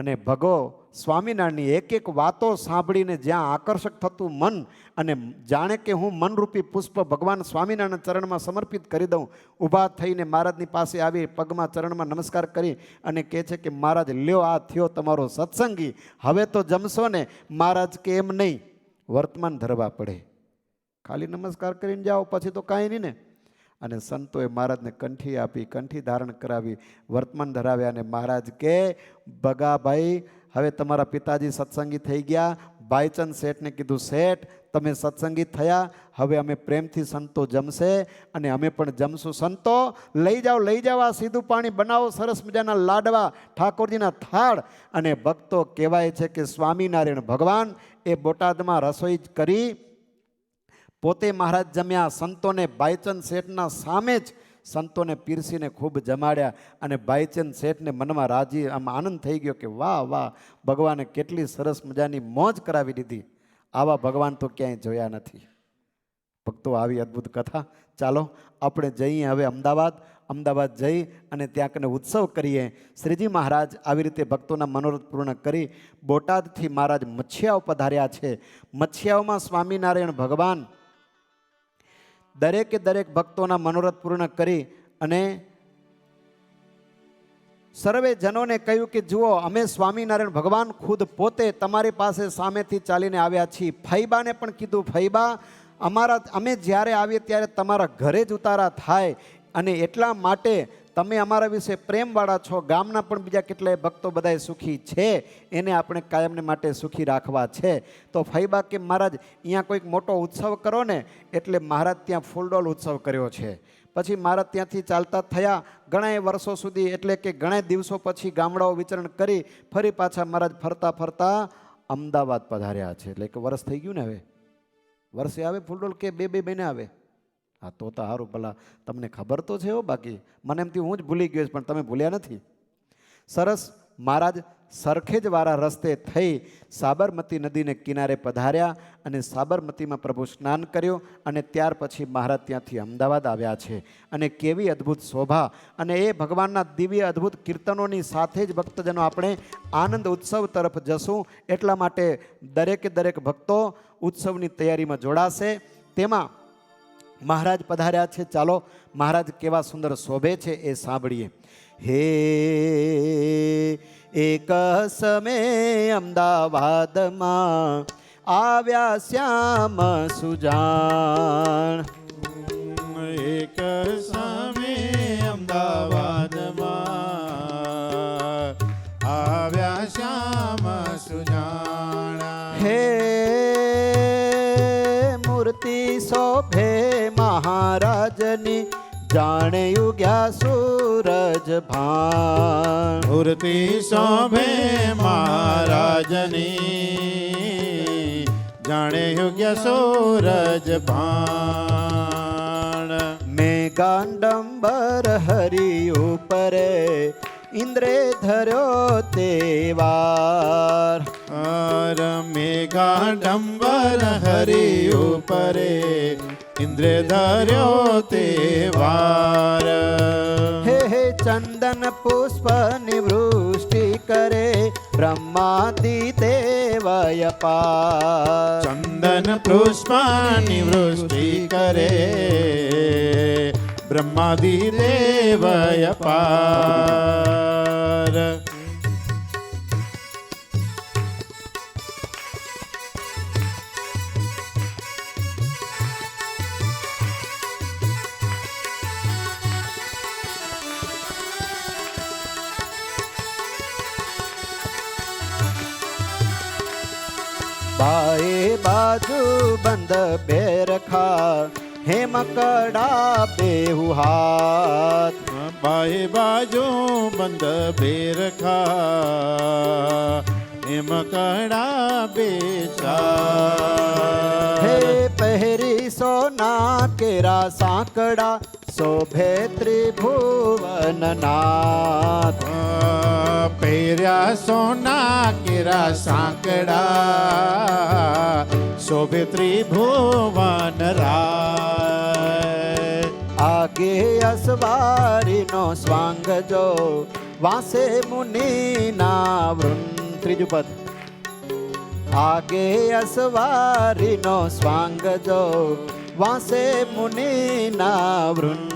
અને ભગો સ્વામિનારાયણની એક એક વાતો સાંભળીને જ્યાં આકર્ષક થતું મન, અને જાણે કે હું મનરૂપી પુષ્પ ભગવાન સ્વામિનારાયણ ચરણમાં સમર્પિત કરી દઉં, ઊભા થઈને મહારાજની પાસે આવી પગમાં ચરણમાં નમસ્કાર કરી અને કહે છે કે મહારાજ લ્યો, આ થયો તમારો સત્સંગી, હવે તો જમશો ને. મહારાજ કે એમ નહીં, વર્તમાન ધરવા પડે, ખાલી નમસ્કાર કરીને જાઓ પછી તો કાંઈ નહીં ને. અને સંતોએ મહારાજને કંઠી આપી, કંઠી ધારણ કરાવી, વર્તમાન ધરાવ્યા. અને મહારાજ કે ભગાભાઈ, હવે તમારા પિતાજી સત્સંગી થઈ ગયા. ભાઈચંદ શેઠને કીધું, શેઠ તમે સત્સંગી થયા, હવે અમે પ્રેમથી સંતો જમશે અને અમે પણ જમશું. સંતો લઈ જાઓ આ સીધું પાણી બનાવો, સરસ મજાના લાડવા, ઠાકોરજીના થાળ. અને ભક્તો કહેવાય છે કે સ્વામિનારાયણ ભગવાન એ બોટાદમાં રસોઈ કરી પોતે મહારાજ જમ્યા. સંતોને ભાઈચંદ શેઠના સામે જ સંતોને પીરસીને ખૂબ જમાડ્યા. અને ભાઈચંદ શેઠને મનમાં રાજી આમ આનંદ થઈ ગયો કે વાહ વાહ, ભગવાને કેટલી સરસ મજાની મોજ કરાવી દીધી. આવા ભગવાન તો ક્યાંય જોયા નથી. ભક્તો આવી અદ્ભુત કથા. ચાલો આપણે જઈએ હવે અમદાવાદ જઈ અને ત્યાં કને ઉત્સવ કરીએ. શ્રીજી મહારાજ આવી રીતે ભક્તોના મનોરથ પૂર્ણ કરી બોટાદથી મહારાજ મચ્છિયાઓ પધાર્યા છે. મચ્છિયાઓમાં સ્વામિનારાયણ ભગવાન દરેકે દરેક ભક્તોના મનોરથ પૂર્ણ કરી અને સર્વે જનોને કહ્યું કે જુઓ, અમે સ્વામિનારાયણ ભગવાન ખુદ પોતે તમારી પાસે સામેથી ચાલીને આવ્યા છીએ. ફૈબાને પણ કીધું, ફૈબા અમે જ્યારે આવીએ ત્યારે તમારા ઘરે જ ઉતારા થાય, અને એટલા માટે તમે અમારા વિશે પ્રેમવાળા છો. ગામના પણ બીજા કેટલાય ભક્તો બધાય સુખી છે, એને આપણે કાયમને માટે સુખી રાખવા છે. તો ફૈબા કે મહારાજ અહીંયા કોઈક મોટો ઉત્સવ કરો ને, એટલે મહારાજ ત્યાં ફૂલડોલ ઉત્સવ કર્યો છે. પછી મહારાજ ત્યાંથી ચાલતા થયા ઘણા વર્ષો સુધી, એટલે કે ઘણા દિવસો પછી ગામડાઓ વિચરણ કરી ફરી પાછા મહારાજ ફરતા ફરતા અમદાવાદ પધાર્યા છે. એટલે કે વર્ષ થઈ ગયું ને, હવે વર્ષે આવે ફૂલડોલ કે બે મહિને આવે? હા, તો સારું, ભલા તમને ખબર તો છે હો. બાકી મને એમથી હું જ ભૂલી ગયો પણ તમે ભૂલ્યા નથી. સરસ. મહારાજ સરખેજવાળા રસ્તે થઈ સાબરમતી નદીને કિનારે પધાર્યા અને સાબરમતીમાં પ્રભુ સ્નાન કર્યું. અને ત્યાર પછી મહારાજ ત્યાંથી અમદાવાદ આવ્યા છે. અને કેવી અદ્ભુત શોભા, અને એ ભગવાનના દિવ્ય અદ્ભુત કીર્તનોની સાથે જ ભક્તજનો આપણે આનંદ ઉત્સવ તરફ જશું. એટલા માટે દરેકે દરેક ભક્તો ઉત્સવની તૈયારીમાં જોડાશે. તેમાં મહારાજ પધાર્યા છે. ચાલો મહારાજ કેવા સુંદર શોભે છે એ સાંભળીએ. હે એક સમય અમદાવાદમાં આવ્યા શ્યામ સુજાણ. એક સમય અમદાવાદમાં આવ્યા શ્યામ સુજાણા. હે મૂર્તિ શોભે મહારાજની, જાણે યુગ્યા સૂરજ ભાન. મૂર્તિ શોભે મહારાજની, જાણે યોગ્ય સૂરજ ભાન. મેઘાંડંબર હરિ ઉપરે, ઇન્દ્રે ધર્યો તે વાર. મેઘાડંબર હરિ ઉપરે, ઇન્દ્રે ધર્યો તે વાર. હે હે ચંદન પુષ્પ નિવૃષ્ટિ કરે, બ્રહ્માદિ દેવય પાર. ચંદન પુષ્પાની વૃષ્ટિ કરે, બ્રહ્માદિ દેવય પાર. બાએ બાજુ બંધ બેરખા, હેમ કડા બેહુ હાથ. બાએ બાજુ બંધ બેરખા, હેમ કડા બેચાર. હે પહેરી સોના કેરા સાંકડા, શોભે ત્રિભુવનનાથ. પહેર્યા સોના કેરા સાંકડા, શોભે ત્રિભુવન રાય. આગે અસવારીનો સ્વાંગ જો, વાંસે મુનિના વૃંદ. ત્રીજું પદ. આગે અસવારીનો સ્વાંગ જો વાંસે મુનિના વૃંદ.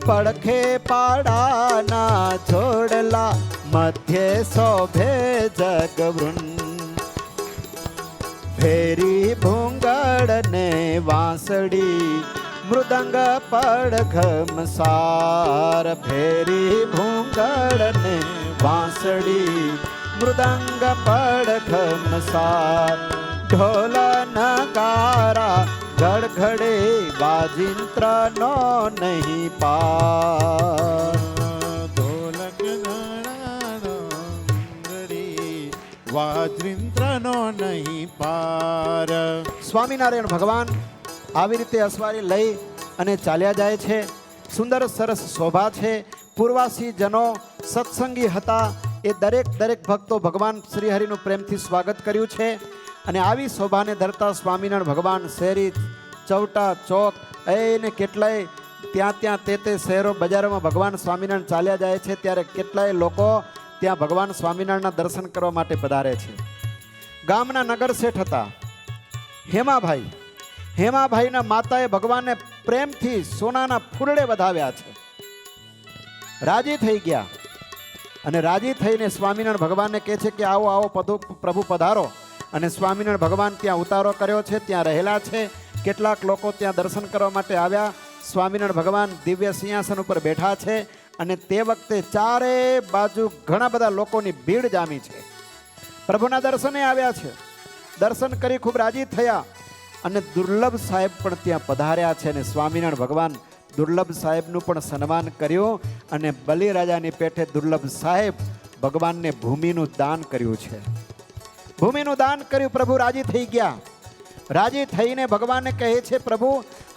પડખે પાડાના છોડલા મધ્યે શોભે જગવૃંદ. ફેરી ભૂંગળ ને વાંસળી મૃદંગ પડઘમ સાર. ફેરી ભૂંગળ ને વાંસળી મૃદંગ પડઘમ સાર. ઢોલ નગારા ગડગડે વાજિંત્ર નો નહીં પાર. ઢોલક ગણાનો વાજિંત્રનો નહીં પાર. સ્વામિનારાયણ ભગવાન આવી રીતે અસવારી લઈ અને ચાલ્યા જાય છે. સુંદર સરસ શોભા છે. પૂર્વાસી જનો સત્સંગી હતા. એ દરેક ભક્તો ભગવાન શ્રીહરિનું પ્રેમથી સ્વાગત કર્યું છે. અને આવી શોભાને ધરતા સ્વામિનારાયણ ભગવાન શેરી ચૌટા ચોક એને કેટલાય ત્યાં તે શહેરો બજારોમાં ભગવાન સ્વામિનારાયણ ચાલ્યા જાય છે. ત્યારે કેટલાય લોકો ત્યાં ભગવાન સ્વામિનારાયણના દર્શન કરવા માટે પધારે છે. ગામના નગર શેઠ હતા હેમાભાઈ. હેમાભાઈના માતાએ ભગવાનને પ્રેમથી સોનાના ફૂલડે વધાવ્યા છે. રાજી થઈ ગયા અને રાજી થઈને સ્વામિનારાયણ ભગવાનને કહે છે કે આવો આવો પ્રભુ પધારો. અને સ્વામિનારાયણ ભગવાન ત્યાં ઉતારો કર્યો છે. ત્યાં રહેલા છે. કેટલાક લોકો ત્યાં દર્શન કરવા માટે આવ્યા. સ્વામિનારાયણ ભગવાન દિવ્ય સિંહાસન ઉપર બેઠા છે. અને તે વખતે ચારે બાજુ ઘણા બધા લોકોની ભીડ જામી છે. પ્રભુના દર્શને આવ્યા છે. દર્શન કરી ખૂબ રાજી થયા. અને દુર્લભ સાહેબ પણ ત્યાં પધાર્યા છે. અને સ્વામિનારાયણ ભગવાન દુર્લભ સાહેબનું પણ સન્માન કર્યું. અને બલિરાજાની પેઠે દુર્લભ સાહેબ ભગવાનને ભૂમિનું દાન કર્યું છે. ભૂમિનું દાન કર્યું. પ્રભુ રાજી થઈ ગયા. રાજી થઈને ભગવાનને કહે છે પ્રભુ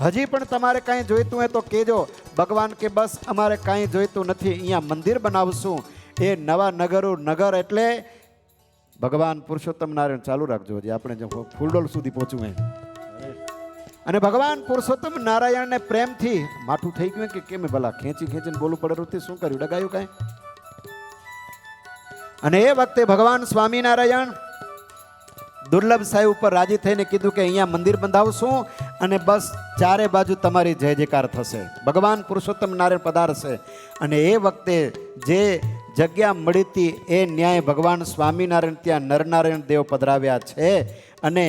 હજી પણ તમારે કાંઈ જોઈતું હોય તો કહેજો. ભગવાન કે બસ અમારે કાંઈ જોઈતું નથી. અહીંયા મંદિર બનાવશું. એ નવા નગર એટલે ભગવાન પુરુષોત્તમ નારાયણ. ચાલુ રાખજો હજી આપણે જો ફૂલડોલ સુધી પહોંચવું હોય. અને ભગવાન પુરુષોત્તમ નારાયણને પ્રેમથી માઠું થઈ ગયું કે કેમ ભલા ખેંચીને બોલવું પડે. શું કર્યું? ડગાયું કાંઈ? અને એ વખતે ભગવાન સ્વામિનારાયણ દુર્લભ સાહેબ ઉપર રાજી થઈને કીધું કે અહીંયા મંદિર બંધાવશું અને બસ ચારે બાજુ તમારી જય જયકાર થશે. ભગવાન પુરુષોત્તમ નારાયણ પધારશે. અને એ વખતે જે જગ્યા મળી હતી એ ન્યાય ભગવાન સ્વામિનારાયણ ત્યાં નરનારાયણ દેવ પધરાવ્યા છે. અને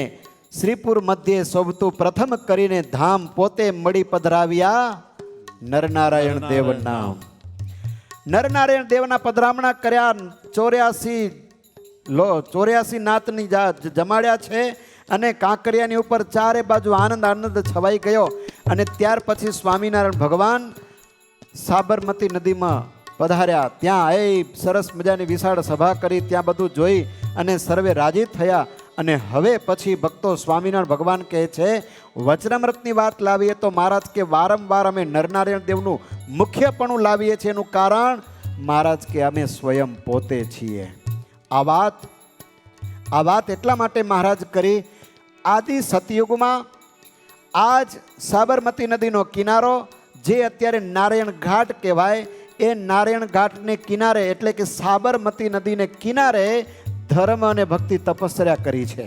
શ્રીપુર મધ્યે શોભતું પ્રથમ કરીને ધામ પોતે મળી પધરાવ્યા નરનારાયણ દેવ નામ. નરનારાયણ દેવના પધરામણા કર્યા. 84 નાતની જમાડ્યા છે. અને કાંકરિયાની ઉપર ચારે બાજુ આનંદ છવાઈ ગયો. અને ત્યાર પછી સ્વામિનારાયણ ભગવાન સાબરમતી નદીમાં પધાર્યા. ત્યાં એ સરસ મજાની વિશાળ સભા કરી. ત્યાં બધું જોઈ અને સર્વે રાજી થયા. અને હવે પછી ભક્તો સ્વામિનારાયણ ભગવાન કહે છે વચનામૃતની વાત લાવીએ તો મહારાજ કે વારંવાર અમે નરનારાયણ દેવનું મુખ્યપણું લાવીએ છીએ. એનું કારણ મહારાજ કે અમે સ્વયં પોતે છીએ. આ વાત એટલા માટે મહારાજ કરી. આદિ સતયુગમાં આજ સાબરમતી નદીનો કિનારો જે અત્યારે નારાયણ ઘાટ કહેવાય એ નારાયણ ઘાટને કિનારે એટલે કે સાબરમતી નદીને કિનારે ધર્મ અને ભક્તિ તપસ્યા કરી છે.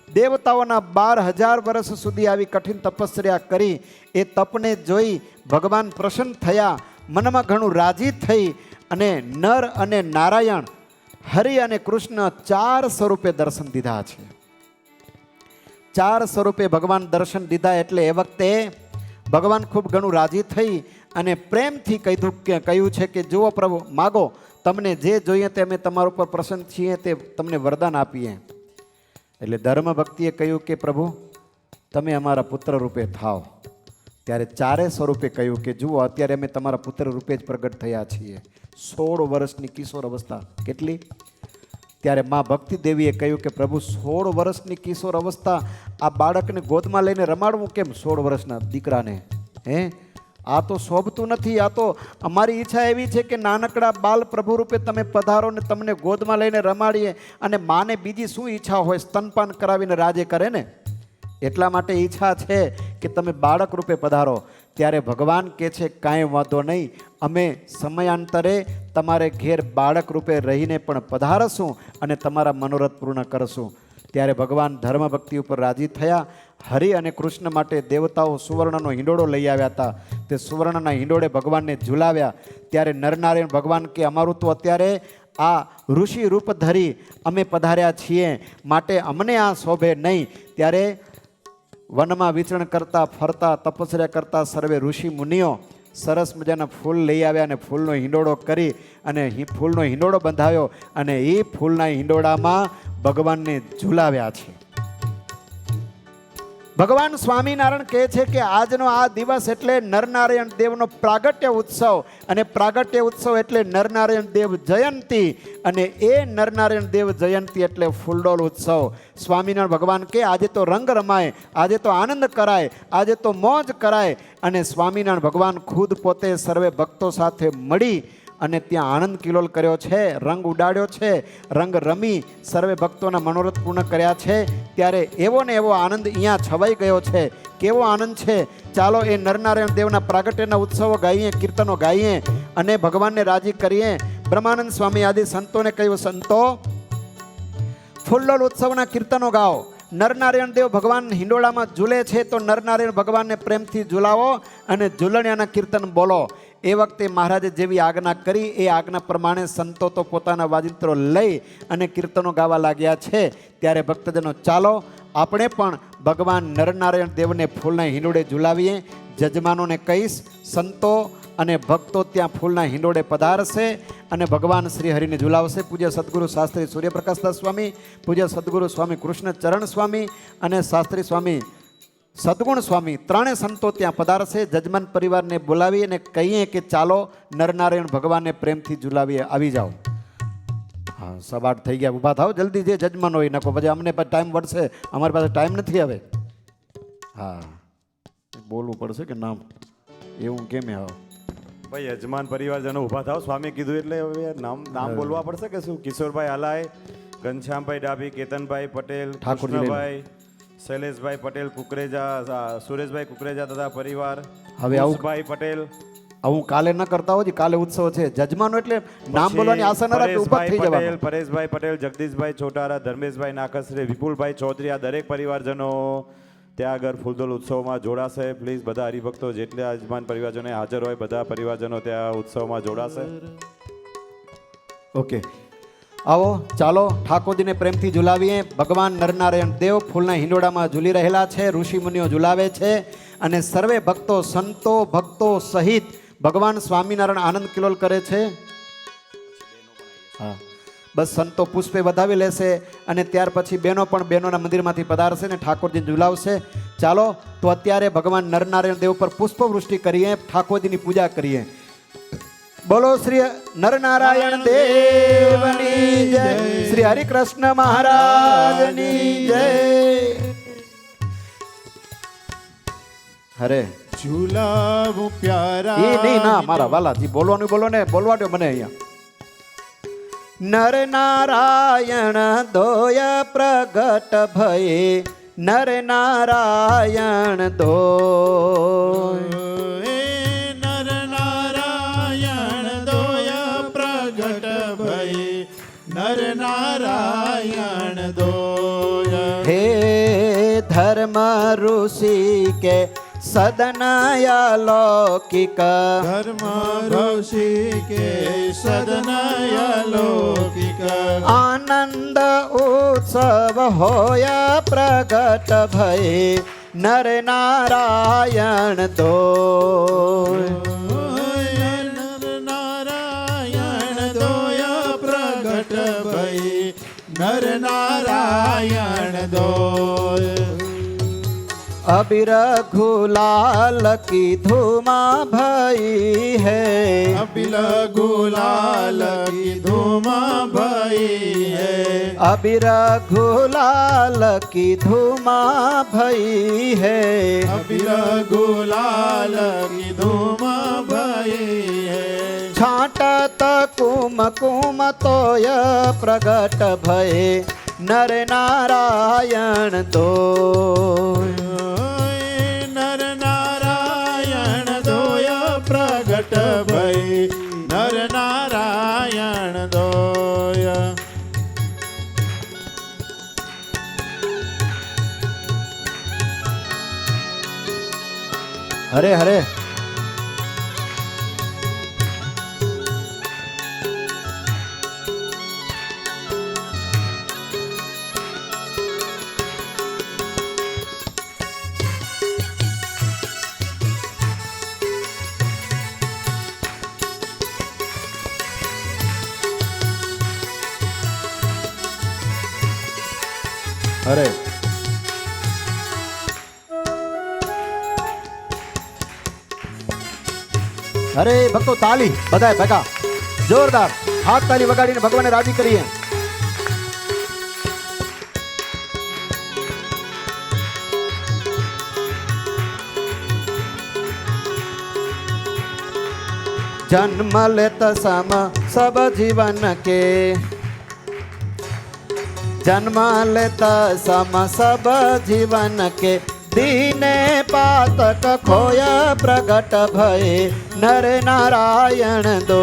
દેવતાઓના 12,000 વર્ષ સુધી આવી કઠિન તપસ્યા કરી. એ તપને જોઈ ભગવાન પ્રસન્ન થયા. મનમાં ઘણું રાજી થઈ. અને નર અને નારાયણ હરિ અને કૃષ્ણ 4 સ્વરૂપે દર્શન દીધા છે. 4 સ્વરૂપે ભગવાન દર્શન દીધા. એટલે એ વખતે ભગવાન ખૂબ ઘણું રાજી થઈ અને પ્રેમથી કહ્યું છે કે જુઓ પ્રભુ માગો તમને જે જોઈએ તે અમે તમારા ઉપર પ્રસન્ન છીએ તે તમને વરદાન આપીએ. એટલે ધર્મ ભક્તિએ કહ્યું કે પ્રભુ તમે અમારા પુત્ર રૂપે થાઓ. ત્યારે 4 સ્વરૂપે કહ્યું કે જુઓ અત્યારે અમે તમારા પુત્ર રૂપે જ પ્રગટ થયા છીએ. 16 વર્ષની કિશોર અવસ્થા. કેટલી? ત્યારે મા ભક્તિ દેવીએ કહ્યું કે પ્રભુ 16 વર્ષની કિશોર અવસ્થા આ બાળકને ગોદમાં લઈને રમાડવું કેમ? 16 વર્ષના દીકરાને આ તો શોભતું નથી. આ તો અમારી ઈચ્છા એવી છે કે નાનકડા બાલ પ્રભુ રૂપે તમે પધારો ને તમને ગોદમાં લઈને રમાડીએ. અને માને બીજી શું ઈચ્છા હોય? સ્તનપાન કરાવીને રાજે કરે ને. એટલા માટે ઈચ્છા છે કે તમે બાળક રૂપે પધારો. ત્યારે ભગવાન કહે છે કાંઈ વાંધો નહીં, અમે સમયાંતરે તમારે ઘેર બાળક રૂપે રહીને પણ પધારશું અને તમારા મનોરથ પૂર્ણ કરશું. ત્યારે ભગવાન ધર્મ ભક્તિ ઉપર રાજી થયા. હરિ અને કૃષ્ણ માટે દેવતાઓ સુવર્ણનો હિંડોળો લઈ આવ્યા હતા. તે સુવર્ણના હિંડોળે ભગવાનને ઝુલાવ્યા. ત્યારે નરનારાયણ ભગવાન કે અમારું તો અત્યારે આ ઋષિ રૂપ ધરી અમે પધાર્યા છીએ, માટે અમને આ શોભે નહીં. ત્યારે વનમાં વિચરણ કરતા ફરતા તપસ્યા કરતા સર્વે ઋષિ મુનિઓ સરસ મજાના ફૂલ લઈ આવ્યા અને ફૂલનો હિંડોળો કરી અને ફૂલનો હિંડોળો બંધાવ્યો અને એ ફૂલના હિંડોળામાં ભગવાનને ઝુલાવ્યા છે. ભગવાન સ્વામિનારાયણ કહે છે કે આજનો આ દિવસ એટલે નરનારાયણ દેવનો પ્રાગટ્ય ઉત્સવ, અને પ્રાગટ્ય ઉત્સવ એટલે નરનારાયણ દેવ જયંતી, અને એ નરનારાયણ દેવ જયંતી એટલે ફૂલડોલ ઉત્સવ. સ્વામિનારાયણ ભગવાન કે આજે તો રંગ રમાય, આજે તો આનંદ કરાય, આજે તો મોજ કરાય. અને સ્વામિનારાયણ ભગવાન ખુદ પોતે સર્વે ભક્તો સાથે મળી અને ત્યાં આનંદ કિલોલ કર્યો છે, રંગ ઉડાડ્યો છે, રંગ રમી સર્વે ભક્તોના મનોરથ પૂર્ણ કર્યા છે. ત્યારે એવો ને એવો આનંદ અહીંયા છવાઈ ગયો છે. કેવો આનંદ છે! ચાલો એ નરનારાયણ દેવના પ્રાગટ્યના ઉત્સવો ગાઈએ, કીર્તનો ગાઈએ અને ભગવાનને રાજી કરીએ. બ્રહ્માનંદ સ્વામી આદિ સંતોને કહ્યું, સંતો ફૂલડોલ ઉત્સવના કીર્તનો ગાઓ. નરનારાયણ દેવ ભગવાન હિંડોળામાં ઝૂલે છે તો નરનારાયણ ભગવાનને પ્રેમથી ઝૂલાવો અને ઝૂલણિયાના કીર્તન બોલો. એ વખતે મહારાજે જેવી આજ્ઞા કરી એ આજ્ઞા પ્રમાણે સંતો તો પોતાના વાજિંત્રો લઈ અને કીર્તનો ગાવા લાગ્યા છે. ત્યારે ભક્તજનો ચાલો આપણે પણ ભગવાન નરનારાયણ દેવને ફૂલના હિંડોળે ઝુલાવીએ. જજમાનોને કહીશ સંતો અને ભક્તો ત્યાં ફૂલના હિંડોળે પધારશે અને ભગવાન શ્રી હરિને ઝુલાવશે. પૂજ્ય સદગુરુ શાસ્ત્રી સૂર્યપ્રકાશદાસ સ્વામી, પૂજ્ય સદગુરુ સ્વામી કૃષ્ણ ચરણ સ્વામી અને શાસ્ત્રી સ્વામી સદગુણ સ્વામી ત્રણેય સંતો ત્યાં પધારશે. જજમાન પરિવારને બોલાવી અને કહીએ કે ચાલો નરનારાયણ ભગવાનને પ્રેમથી ઝુલાવીએ, આવી જાઓ. હા, 8:15 થઈ ગયા, ઊભા થાવ જલ્દી. જે જજમાન હોય નાખો, પછી અમને પણ ટાઈમ વધશે, અમારી પાસે ટાઈમ નથી હવે. હા, બોલવું પડશે કે નામ એવું કેમ આવો ભાઈ? યજમાન પરિવારજનો ઊભા થાવ, સ્વામી કીધું એટલે હવે નામ બોલવા પડશે કે શું? કિશોરભાઈ હલાય, ઘનશ્યામભાઈ ડાભી, કેતનભાઈ પટેલ, ઠાકોરભાઈ, શૈલેષભાઈ પટેલ કુકરેજા, સુરેશભાઈ કુકરેજા તથા પરિવાર, હવે આવુભાઈ પટેલ. હું કાલે ન કરતા હોજી, કાલે ઉત્સવ છે. જજમાનો એટલે નામ બોલવાની આશા ન રાખે, ઊભા થઈ જવાનું. પરેશભાઈ પટેલ, જગદીશભાઈ છોટારા, ધર્મેશભાઈ નાકસરે, વિપુલભાઈ ચૌધરી, આ દરેક પરિવારજનો ત્યાં આગળ ફૂલડોલ ઉત્સવમાં જોડાશે. પ્લીઝ બધા હરિભક્તો જેટલા યજમાન પરિવારજનો હાજર હોય બધા પરિવારજનો ત્યાં ઉત્સવમાં જોડાશે. ઓકે, આવો ચાલો ઠાકોરજીને પ્રેમથી ઝુલાવીએ. ભગવાન નરનારાયણ દેવ ફૂલના હિંડોળામાં ઝૂલી રહેલા છે, ઋષિ મુનિઓ ઝુલાવે છે અને સર્વે ભક્તો સંતો ભક્તો સહિત ભગવાન સ્વામિનારાયણ આનંદ કિલોલ કરે છે. હા, બસ સંતો પુષ્પે વધાવી લેશે અને ત્યાર પછી બહેનો પણ બહેનોના મંદિરમાંથી પધારશે ને ઠાકોરજી ઝુલાવશે. ચાલો તો અત્યારે ભગવાન નરનારાયણ દેવ પર પુષ્પવૃષ્ટિ કરીએ, ઠાકોરજીની પૂજા કરીએ. બોલો શ્રી નરનારાયણ દેવની જય, શ્રી હરિકૃષ્ણ મહારાજની જય. હરે ઝુલાવું પ્યારા એ નહીં ના મારા વાલાજી, બોલવાનું બોલો ને, બોલવા દો મને. અહીંયા નર નારાયણ દોય પ્રગટ ભયે, નર નારાયણ દોય, નર નારાયણ દોય પ્રગટ ભયે, નર નારાયણ દોય. હે ધર્મ ઋષિ કે સદનય લૌકિક, ધર્મ ઋષિ કે સદનય લૌકિક, આનંદ ઉત્સવ હોય પ્રગટ ભયે, નર નારાયણ દોય. નર નારાયણ દોય પ્રગટ ભયે, નર નારાયણ દોય. અબીર ગુલાલ કી ધૂમા ભઈ હૈ, અબીર ગુલાલ કી ધૂમા ભઈ હૈ, અબીર ગુલાલ કી ધૂમા ભઈ હૈ, અબીર ગુલાલ કી ધૂમા ભઈ હૈ. છાંટત કુમ કુમ તોય પ્રગટ ભયે, નર નારાયણ તો નર નારાયણ દોય પ્રગટ ભઈ નર નારાયણ દોય હરે હરે અરે અરે ભક્તો તાલી બધાય ભેગા જોરદાર હાથ તાલી વગાડીને ભગવાનને રાજી કરીએ. जन्म लेत सम सब जीवन के जन्म लेत सम सब जीवन के दीने पातक खोय प्रगट भय नर नारायण दो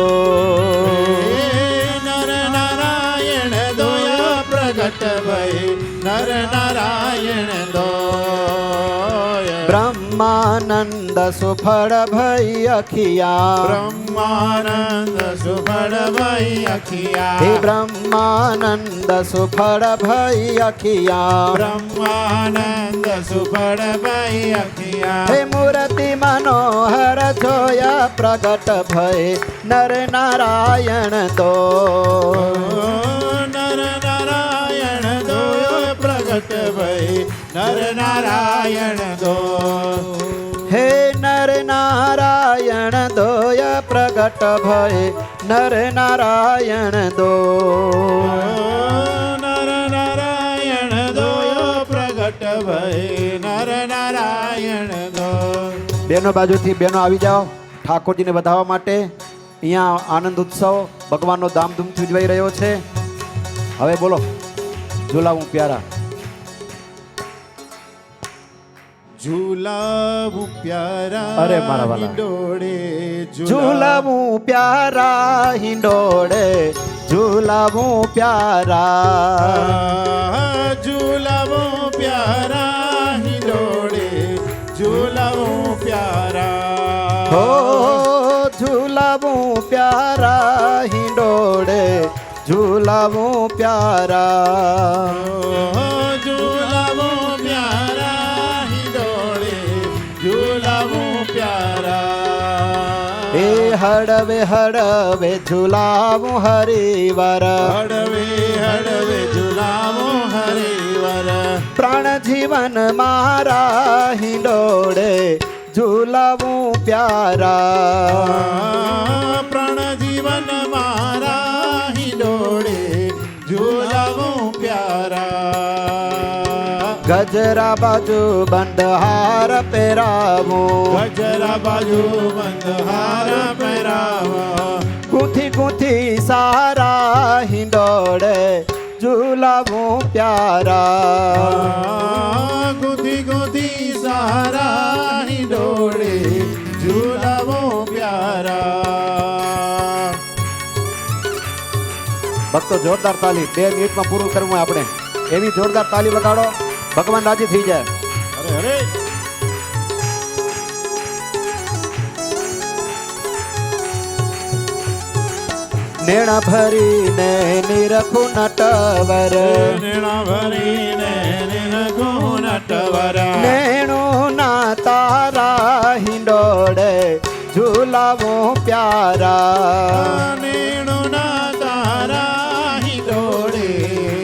नर नारायण दोय प्रगट भई नर नारायण दोय ब्रह्मानंद सुफल भई अखिया ब्रह्मानंद सुफल भई अखिया हे ब्रह्मानंद सुफल भई अखिया ब्रह्मानंद सुफल भई अखिया हे मूर्ति मनोहर जोया प्रगट भय नर नारायण दो नर नारायण दोय प्रगट भई नर नारायण दो हे नर नारायण दोय प्रगट भय नर नारायण दो नर नारायण दोय प्रगट भई नर नारायण दो બેનો બાજુથી બેનો આવી જાઓ ઠાકોરજીને વધાવવા માટે. અહીંયા આનંદ ઉત્સવ ભગવાનનો ધામધૂમથી ઉજવાઈ રહ્યો છે. હવે બોલો ઝુલાવું પ્યારા ઝુલાવું પ્યારા અરે મારા વાલા. હિંડોળે ઝુલાવું પ્યારા હિંડોળે ઝુલાવું પ્યારા ઝુલાવું પ્યારા હિંડોળે ઝુલાવું પ્યારા હો ઝુલાવું પ્યારા હિંડોળે ઝુલાવું પ્યારા ઝુલાવું પ્યારા હિંડોળે ઝુલાવું પ્યારા એ હળવે હળવે ઝુલાવું હરિવર હળવે હળવે ઝુલાવું હરિવર પ્રાણ જીવન મારા હિંડોળે ઝુલાવું પ્યારા પ્રાણ જીવન મારા હિંડોળે ઝુલાવું પ્યારા ગજરા બાજુ બંધ હાર પહેરાવું ગજરા બાજુ બંધ હાર પહેરાવા ગૂંથી ગૂંથી સારા હિંડોળે ઝુલાવું પ્યારા ગુધી ગુધી સારા હિંડોળે ઝુલાવું પ્યારા ભક્તો જોરદાર તાલી 2 મિનિટમાં પૂરું કરવું હોય આપણે એવી જોરદાર તાલી વગાડો ભગવાન રાજી થઈ જાય. અરે અરે નેણા ભરીને નિરખું નટવર નેણા ભરીને નિરખું નટવર નેણું ના તારા હિંડોળે ઝુલાવું પ્યારા નેણું ના તારા હિંડોળે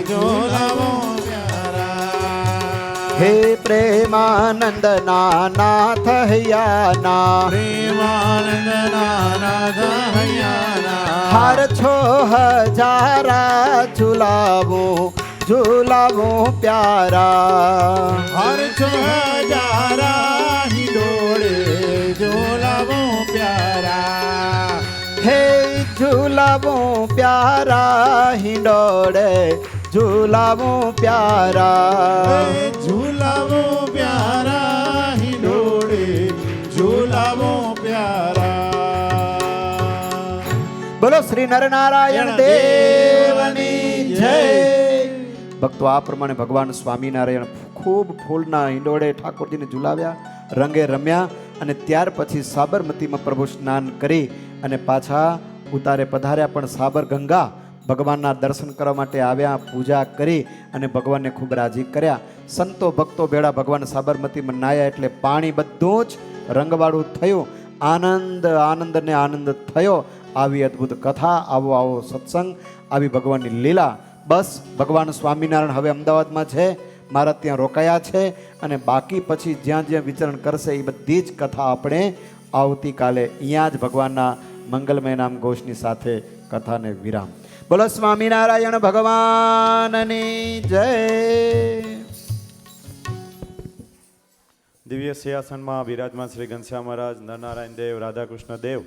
ઝુલાવું પ્યારા હે પ્રેમાનંદ નાથ હૈયાના પ્રેમાનંદ નાથ હૈયાના હાર છો હજારા ઝુલાવું ઝુલાવું પ્યારા હર છો હજારા હિંડોળે ઝુલાવું પ્યારા હે ઝુલાવું પ્યારા હિંડોળે ઝુલાવો પ્યારા ઝુલાવો પ્યારા હિંડોળે ઝુલાવો પ્યારા. બોલો શ્રી નરનારાયણ દેવની જય. ભક્તો આ પ્રમાણે ભગવાન સ્વામિનારાયણ ખૂબ ફૂલના હિંડોળે ઠાકોરજીને ઝુલાવ્યા, રંગે રમ્યા અને ત્યાર પછી સાબરમતીમાં પ્રભુ સ્નાન કરી અને પાછા ઉતારે પધાર્યા. પણ સાબર ગંગા ભગવાનના દર્શન કરવા માટે આવ્યા, પૂજા કરી અને ભગવાનને ખૂબ રાજી કર્યા. સંતો ભક્તો ભેળા ભગવાન સાબરમતીમાં નાયા એટલે પાણી બધું જ રંગવાળું થયું. આનંદ આનંદ ને આનંદ થયો. આવી અદ્ભુત કથા, આવો આવો સત્સંગ, આવી ભગવાનની લીલા. બસ ભગવાન સ્વામિનારાયણ હવે અમદાવાદમાં છે, મારા ત્યાં રોકાયા છે અને બાકી પછી જ્યાં જ્યાં વિચરણ કરશે એ બધી જ કથા આપણે આવતીકાલે અહીંયા જ ભગવાનના મંગલમય નામ ઘોષની સાથે કથાને વિરામ. બોલો સ્વામિનારાયણ ભગવાનની જય. દિવ્ય સિંહાસનમાં બિરાજમાન શ્રી ઘનશ્યામ મહારાજ, નરનારાયણ દેવ, રાધાકૃષ્ણ દેવ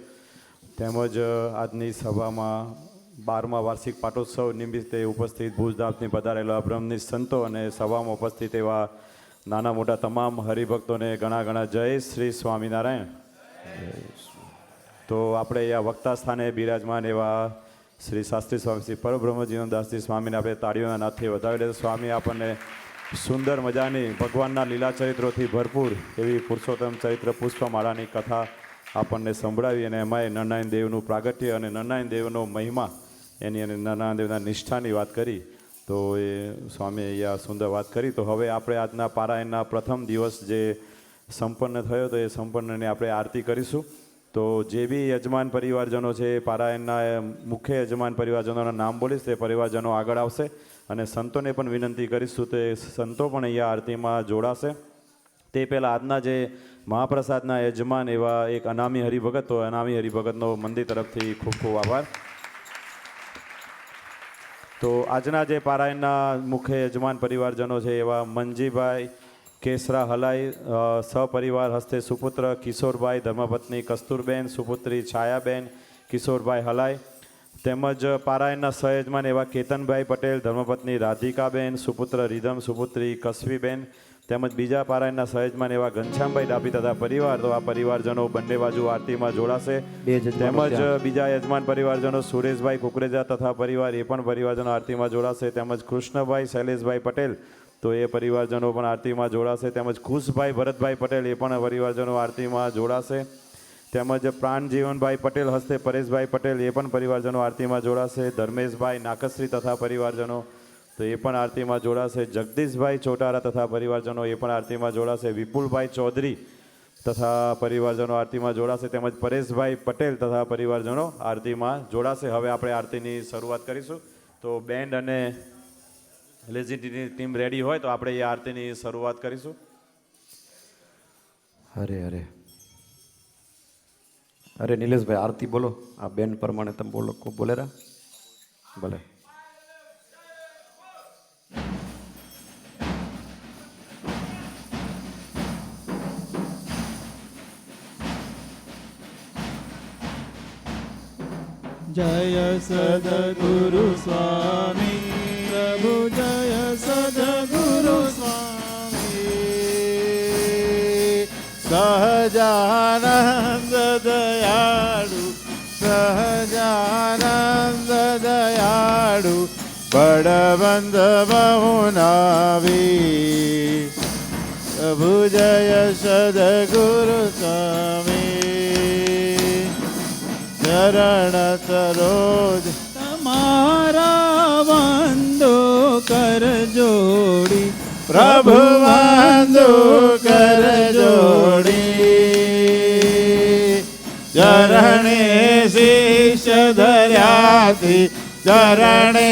તેમજ આજની સભામાં 12મા વાર્ષિક પાટોત્સવ નિમિત્તે ઉપસ્થિત ભુજધામથી પધારેલા બ્રહ્મનિષ્ઠ સંતો અને સભામાં ઉપસ્થિત એવા નાના મોટા તમામ હરિભક્તોને ઘણા ઘણા જય શ્રી સ્વામિનારાયણ. તો આપણે અહીંયા વક્તા સ્થાને બિરાજમાન એવા શ્રી શાસ્ત્રી સ્વામી શ્રી પરબ્રહ્મજીવનદાસજી સ્વામીને આપણે તાળીઓના નાથથી વધાવી દે. સ્વામી આપણને સુંદર મજાની ભગવાનના લીલા ચરિત્રોથી ભરપૂર એવી પુરુષોત્તમ ચરિત્ર પુષ્પમાળાની કથા આપણને સંભળાવી અને એમાંય નરનારાયણ દેવનું પ્રાગટ્ય અને નરનારાયણ દેવનો મહિમા એની અને નરનારાયણ દેવના નિષ્ઠાની વાત કરી. તો એ સ્વામીએ અહીંયા સુંદર વાત કરી. તો હવે આપણે આજના પારાયણના પ્રથમ દિવસ જે સંપન્ન થયો તો એ સંપન્નની આપણે આરતી કરીશું. તો જે બી યજમાન પરિવારજનો છે એ પારાયણના મુખ્ય યજમાન પરિવારજનોના નામ બોલીશ, તે પરિવારજનો આગળ આવશે અને સંતોને પણ વિનંતી કરીશું તો એ સંતો પણ અહીંયા આરતીમાં જોડાશે. તે પહેલાં આજના જે મહાપ્રસાદના યજમાન એવા એક અનામી હરિભગત, તો અનામી હરિભગતનો મંદિર તરફથી ખૂબ ખૂબ આભાર. તો આજના જે પારાયણના મુખ્ય યજમાન પરિવારજનો છે એવા મનજીભાઈ કેસરા હલાઈ, સપરિવાર હસ્તે સુપુત્ર કિશોરભાઈ, ધર્મપત્ની કસ્તુરબેન, સુપુત્રી છાયાબેન કિશોરભાઈ હલાઈ, તેમજ પારાયણના સહયજમાન એવા કેતનભાઈ પટેલ, ધર્મપત્ની રાધિકાબેન, સુપુત્ર રીધમ, સુપુત્રી કસ્વીબેન, તેમજ બીજા પારાયણના સહયજમાન એવા ઘનશ્યામભાઈ ડાભી તથા પરિવાર. તો આ પરિવારજનો બંને બાજુ આરતીમાં જોડાશે. તેમજ બીજા યજમાન પરિવારજનો સુરેશભાઈ કુકરેજા તથા પરિવાર, એ પણ પરિવારજનો આરતીમાં જોડાશે. તેમજ કૃષ્ણભાઈ શૈલેષભાઈ પટેલ, તો એ પરિવારજનો પણ આરતીમાં જોડાશે. તેમજ ખુશભાઈ ભરતભાઈ પટેલ, એ પણ પરિવારજનો આરતીમાં જોડાશે. તેમજ પ્રાણજીવનભાઈ પટેલ હસ્તે પરેશભાઈ પટેલ, એ પણ પરિવારજનો આરતીમાં જોડાશે. ધર્મેશભાઈ નાકશ્રી તથા પરિવારજનો, તો એ પણ આરતીમાં જોડાશે. જગદીશભાઈ ચોટારા તથા પરિવારજનો, એ પણ આરતીમાં જોડાશે. વિપુલભાઈ ચૌધરી તથા પરિવારજનો આરતીમાં જોડાશે. તેમજ પરેશભાઈ પટેલ તથા પરિવારજનો આરતીમાં જોડાશે. હવે આપણે આરતીની શરૂઆત કરીશું. તો બેન્ડ અને લેઝિટીની ટીમ રેડી હોય તો આપણે એ આરતીની શરૂઆત કરીશું. હરે હરે અરે નિલેશભાઈ આરતી બોલો. આ બેન પ્રમાણે તમે બોલો, ખૂબ બોલેરા ભલે. જય સદગુરુ સ્વામી પ્રભુ, જય સદગુરુ સ્વામી. સહજાનંદ દયાળુ, સહજાનંદ દયાળુ, બળવંત બહુનાવી. પ્રભુ જય સદગુરુ સ્વામી. ચરણ સરોજ તમારા વંદો કર જોડી, પ્રભુ વંદો કર જોડી. ચરણે શીશ ધર્યાથી, ચરણે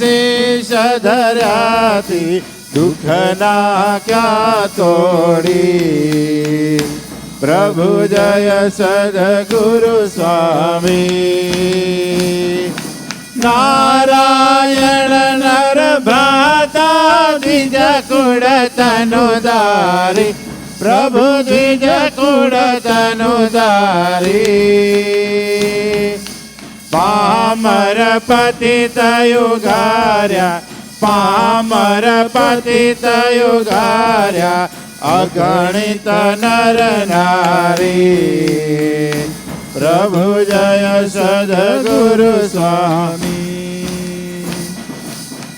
શીશ ધર્યાથી, દુઃખના ક્યાં તોડી. પ્રભુ જય સદગુરુ સ્વામી. નારાયણ નર ભ્રાતા દ્વિજ કુળ તનુદારી, પ્રભુ દ્વિજ કુળ તનુદારી. પામર પતિત યુગાર્યા, પામર પતિત યુગાર્યા અગણિત નર નારી. પ્રભુ જય સદગુરુ સ્વામી.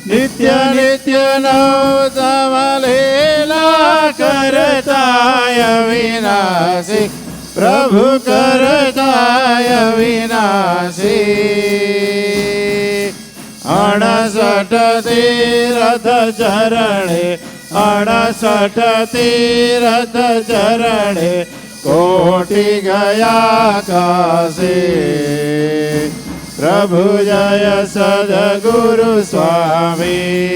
નિત્ય નિત્ય નવતમ લીલા કરતાય વિનાશી. પ્રભુ કરતાય વિનાશી. 68 તીર્થ ચરણે 68 તીર્થ ચરણે કોટી ગયા કાશે. પ્રભુ જય સદગુરુ સ્વામી.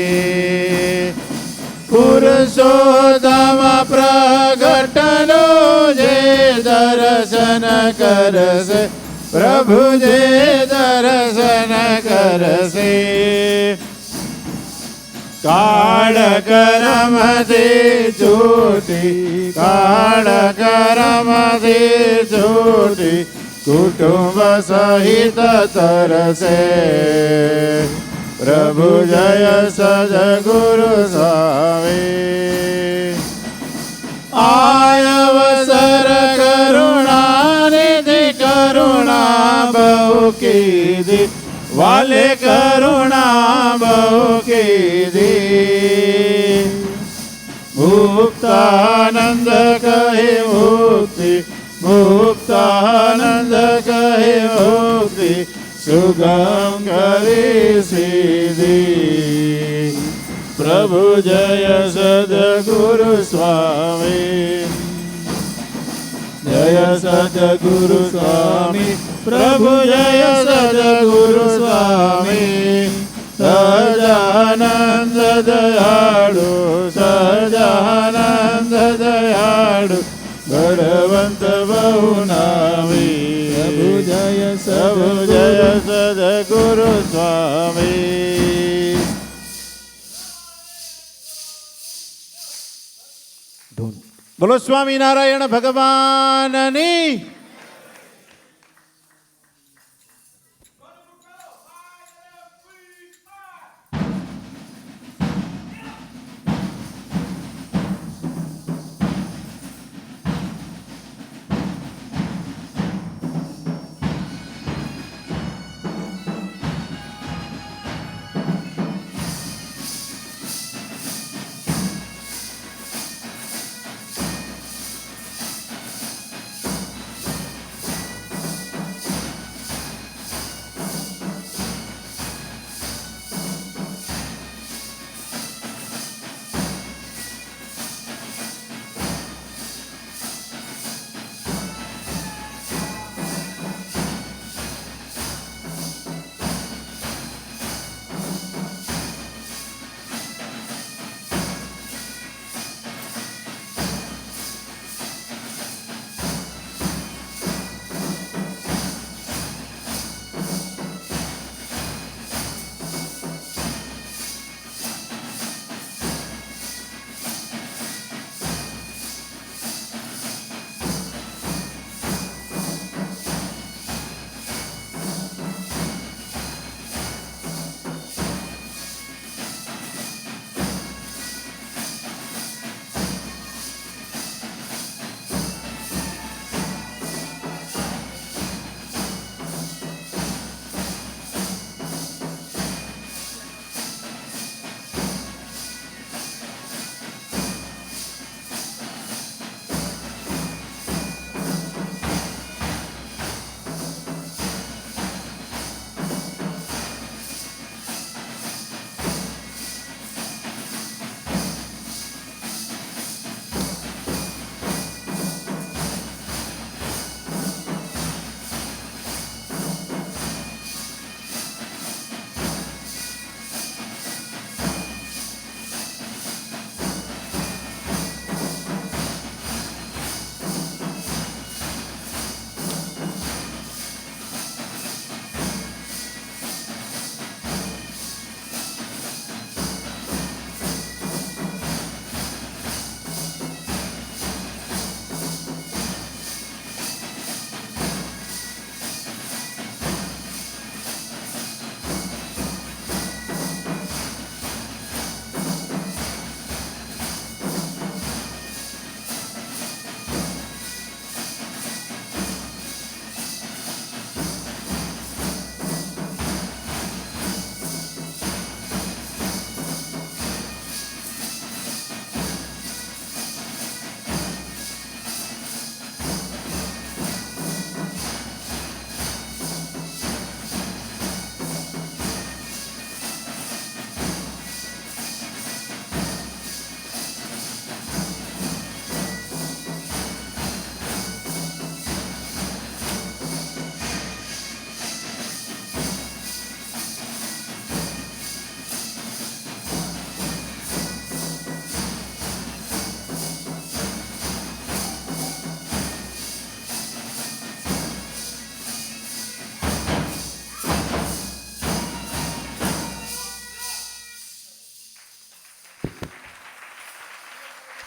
પુરુષોત્તમ પ્રગટનો જે દર્શન કરશે. પ્રભુ જે દર્શન કરશે. કાળ કરમથી છૂટી કાળ કરમથી છૂટી કુટુંબ સહિત તરસે. પ્રભુ જય સદગુરુ સ્વામી. આયવસર કરુણાનિધિ કરુણા બહુ કીધી. વાલે કરુણા બહુ કીધી. મુક્તાનંદ કહે મુક્તિ મુક્તાનંદ કહે મુક્તિ. સુગમ કરી સીધી. પ્રભુ જય સદગુરુ સ્વામી. જય સદગુરુ સ્વામી. પ્રભુ જય સદગુરુ સ્વામી. સજાનંદ દયાળુ સજાનંદ દયાળુ ભગવંત બહુ નામી. પ્રભુ જય સદગુરુ સ્વામી. ધૂન. બોલો સ્વામિનારાયણ ભગવાનની.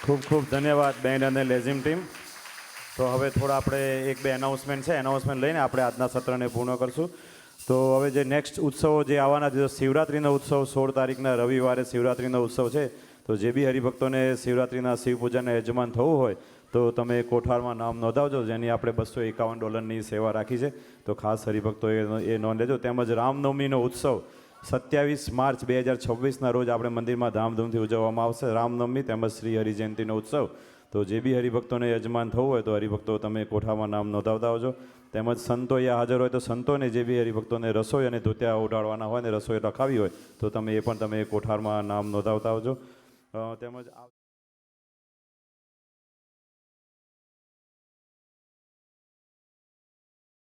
ખૂબ ખૂબ ધન્યવાદ બેન્ડ અને લેઝિમ ટીમ. તો હવે થોડા આપણે એક બે એનાઉન્સમેન્ટ છે, એનાઉન્સમેન્ટ લઈને આપણે આજના સત્રને પૂર્ણ કરશું. તો હવે જે નેક્સ્ટ ઉત્સવો જે આવવાના છે, શિવરાત્રિનો ઉત્સવ 16 તારીખના રવિવારે શિવરાત્રિનો ઉત્સવ છે. તો જે બી હરિભક્તોને શિવરાત્રિના શિવ પૂજાના યજમાન થવું હોય તો તમે કોઠારમાં નામ નોંધાવજો, જેની આપણે $251 સેવા રાખી છે. તો ખાસ હરિભક્તોએ એ નોંધ લેજો. તેમજ રામનવમીનો ઉત્સવ 27 માર્ચ 2026ના રોજ આપણે મંદિરમાં ધામધૂમથી ઉજવવામાં આવશે. રામનવમી તેમજ શ્રી હરિ જયંતિનો ઉત્સવ. તો જે બી હરિભક્તોને યજમાન થવું હોય તો હરિભક્તો તમે કોઠામાં નામ નોંધાવતા આવજો. તેમજ સંતો અહીંયા હાજર હોય તો સંતોને જે બી હરિભક્તોને રસોઈ અને ધોતિયા ઉડાડવાના હોય ને રસોઈ રખાવી હોય તો તમે એ પણ તમે કોઠારમાં નામ નોંધાવતા આવજો. તેમજ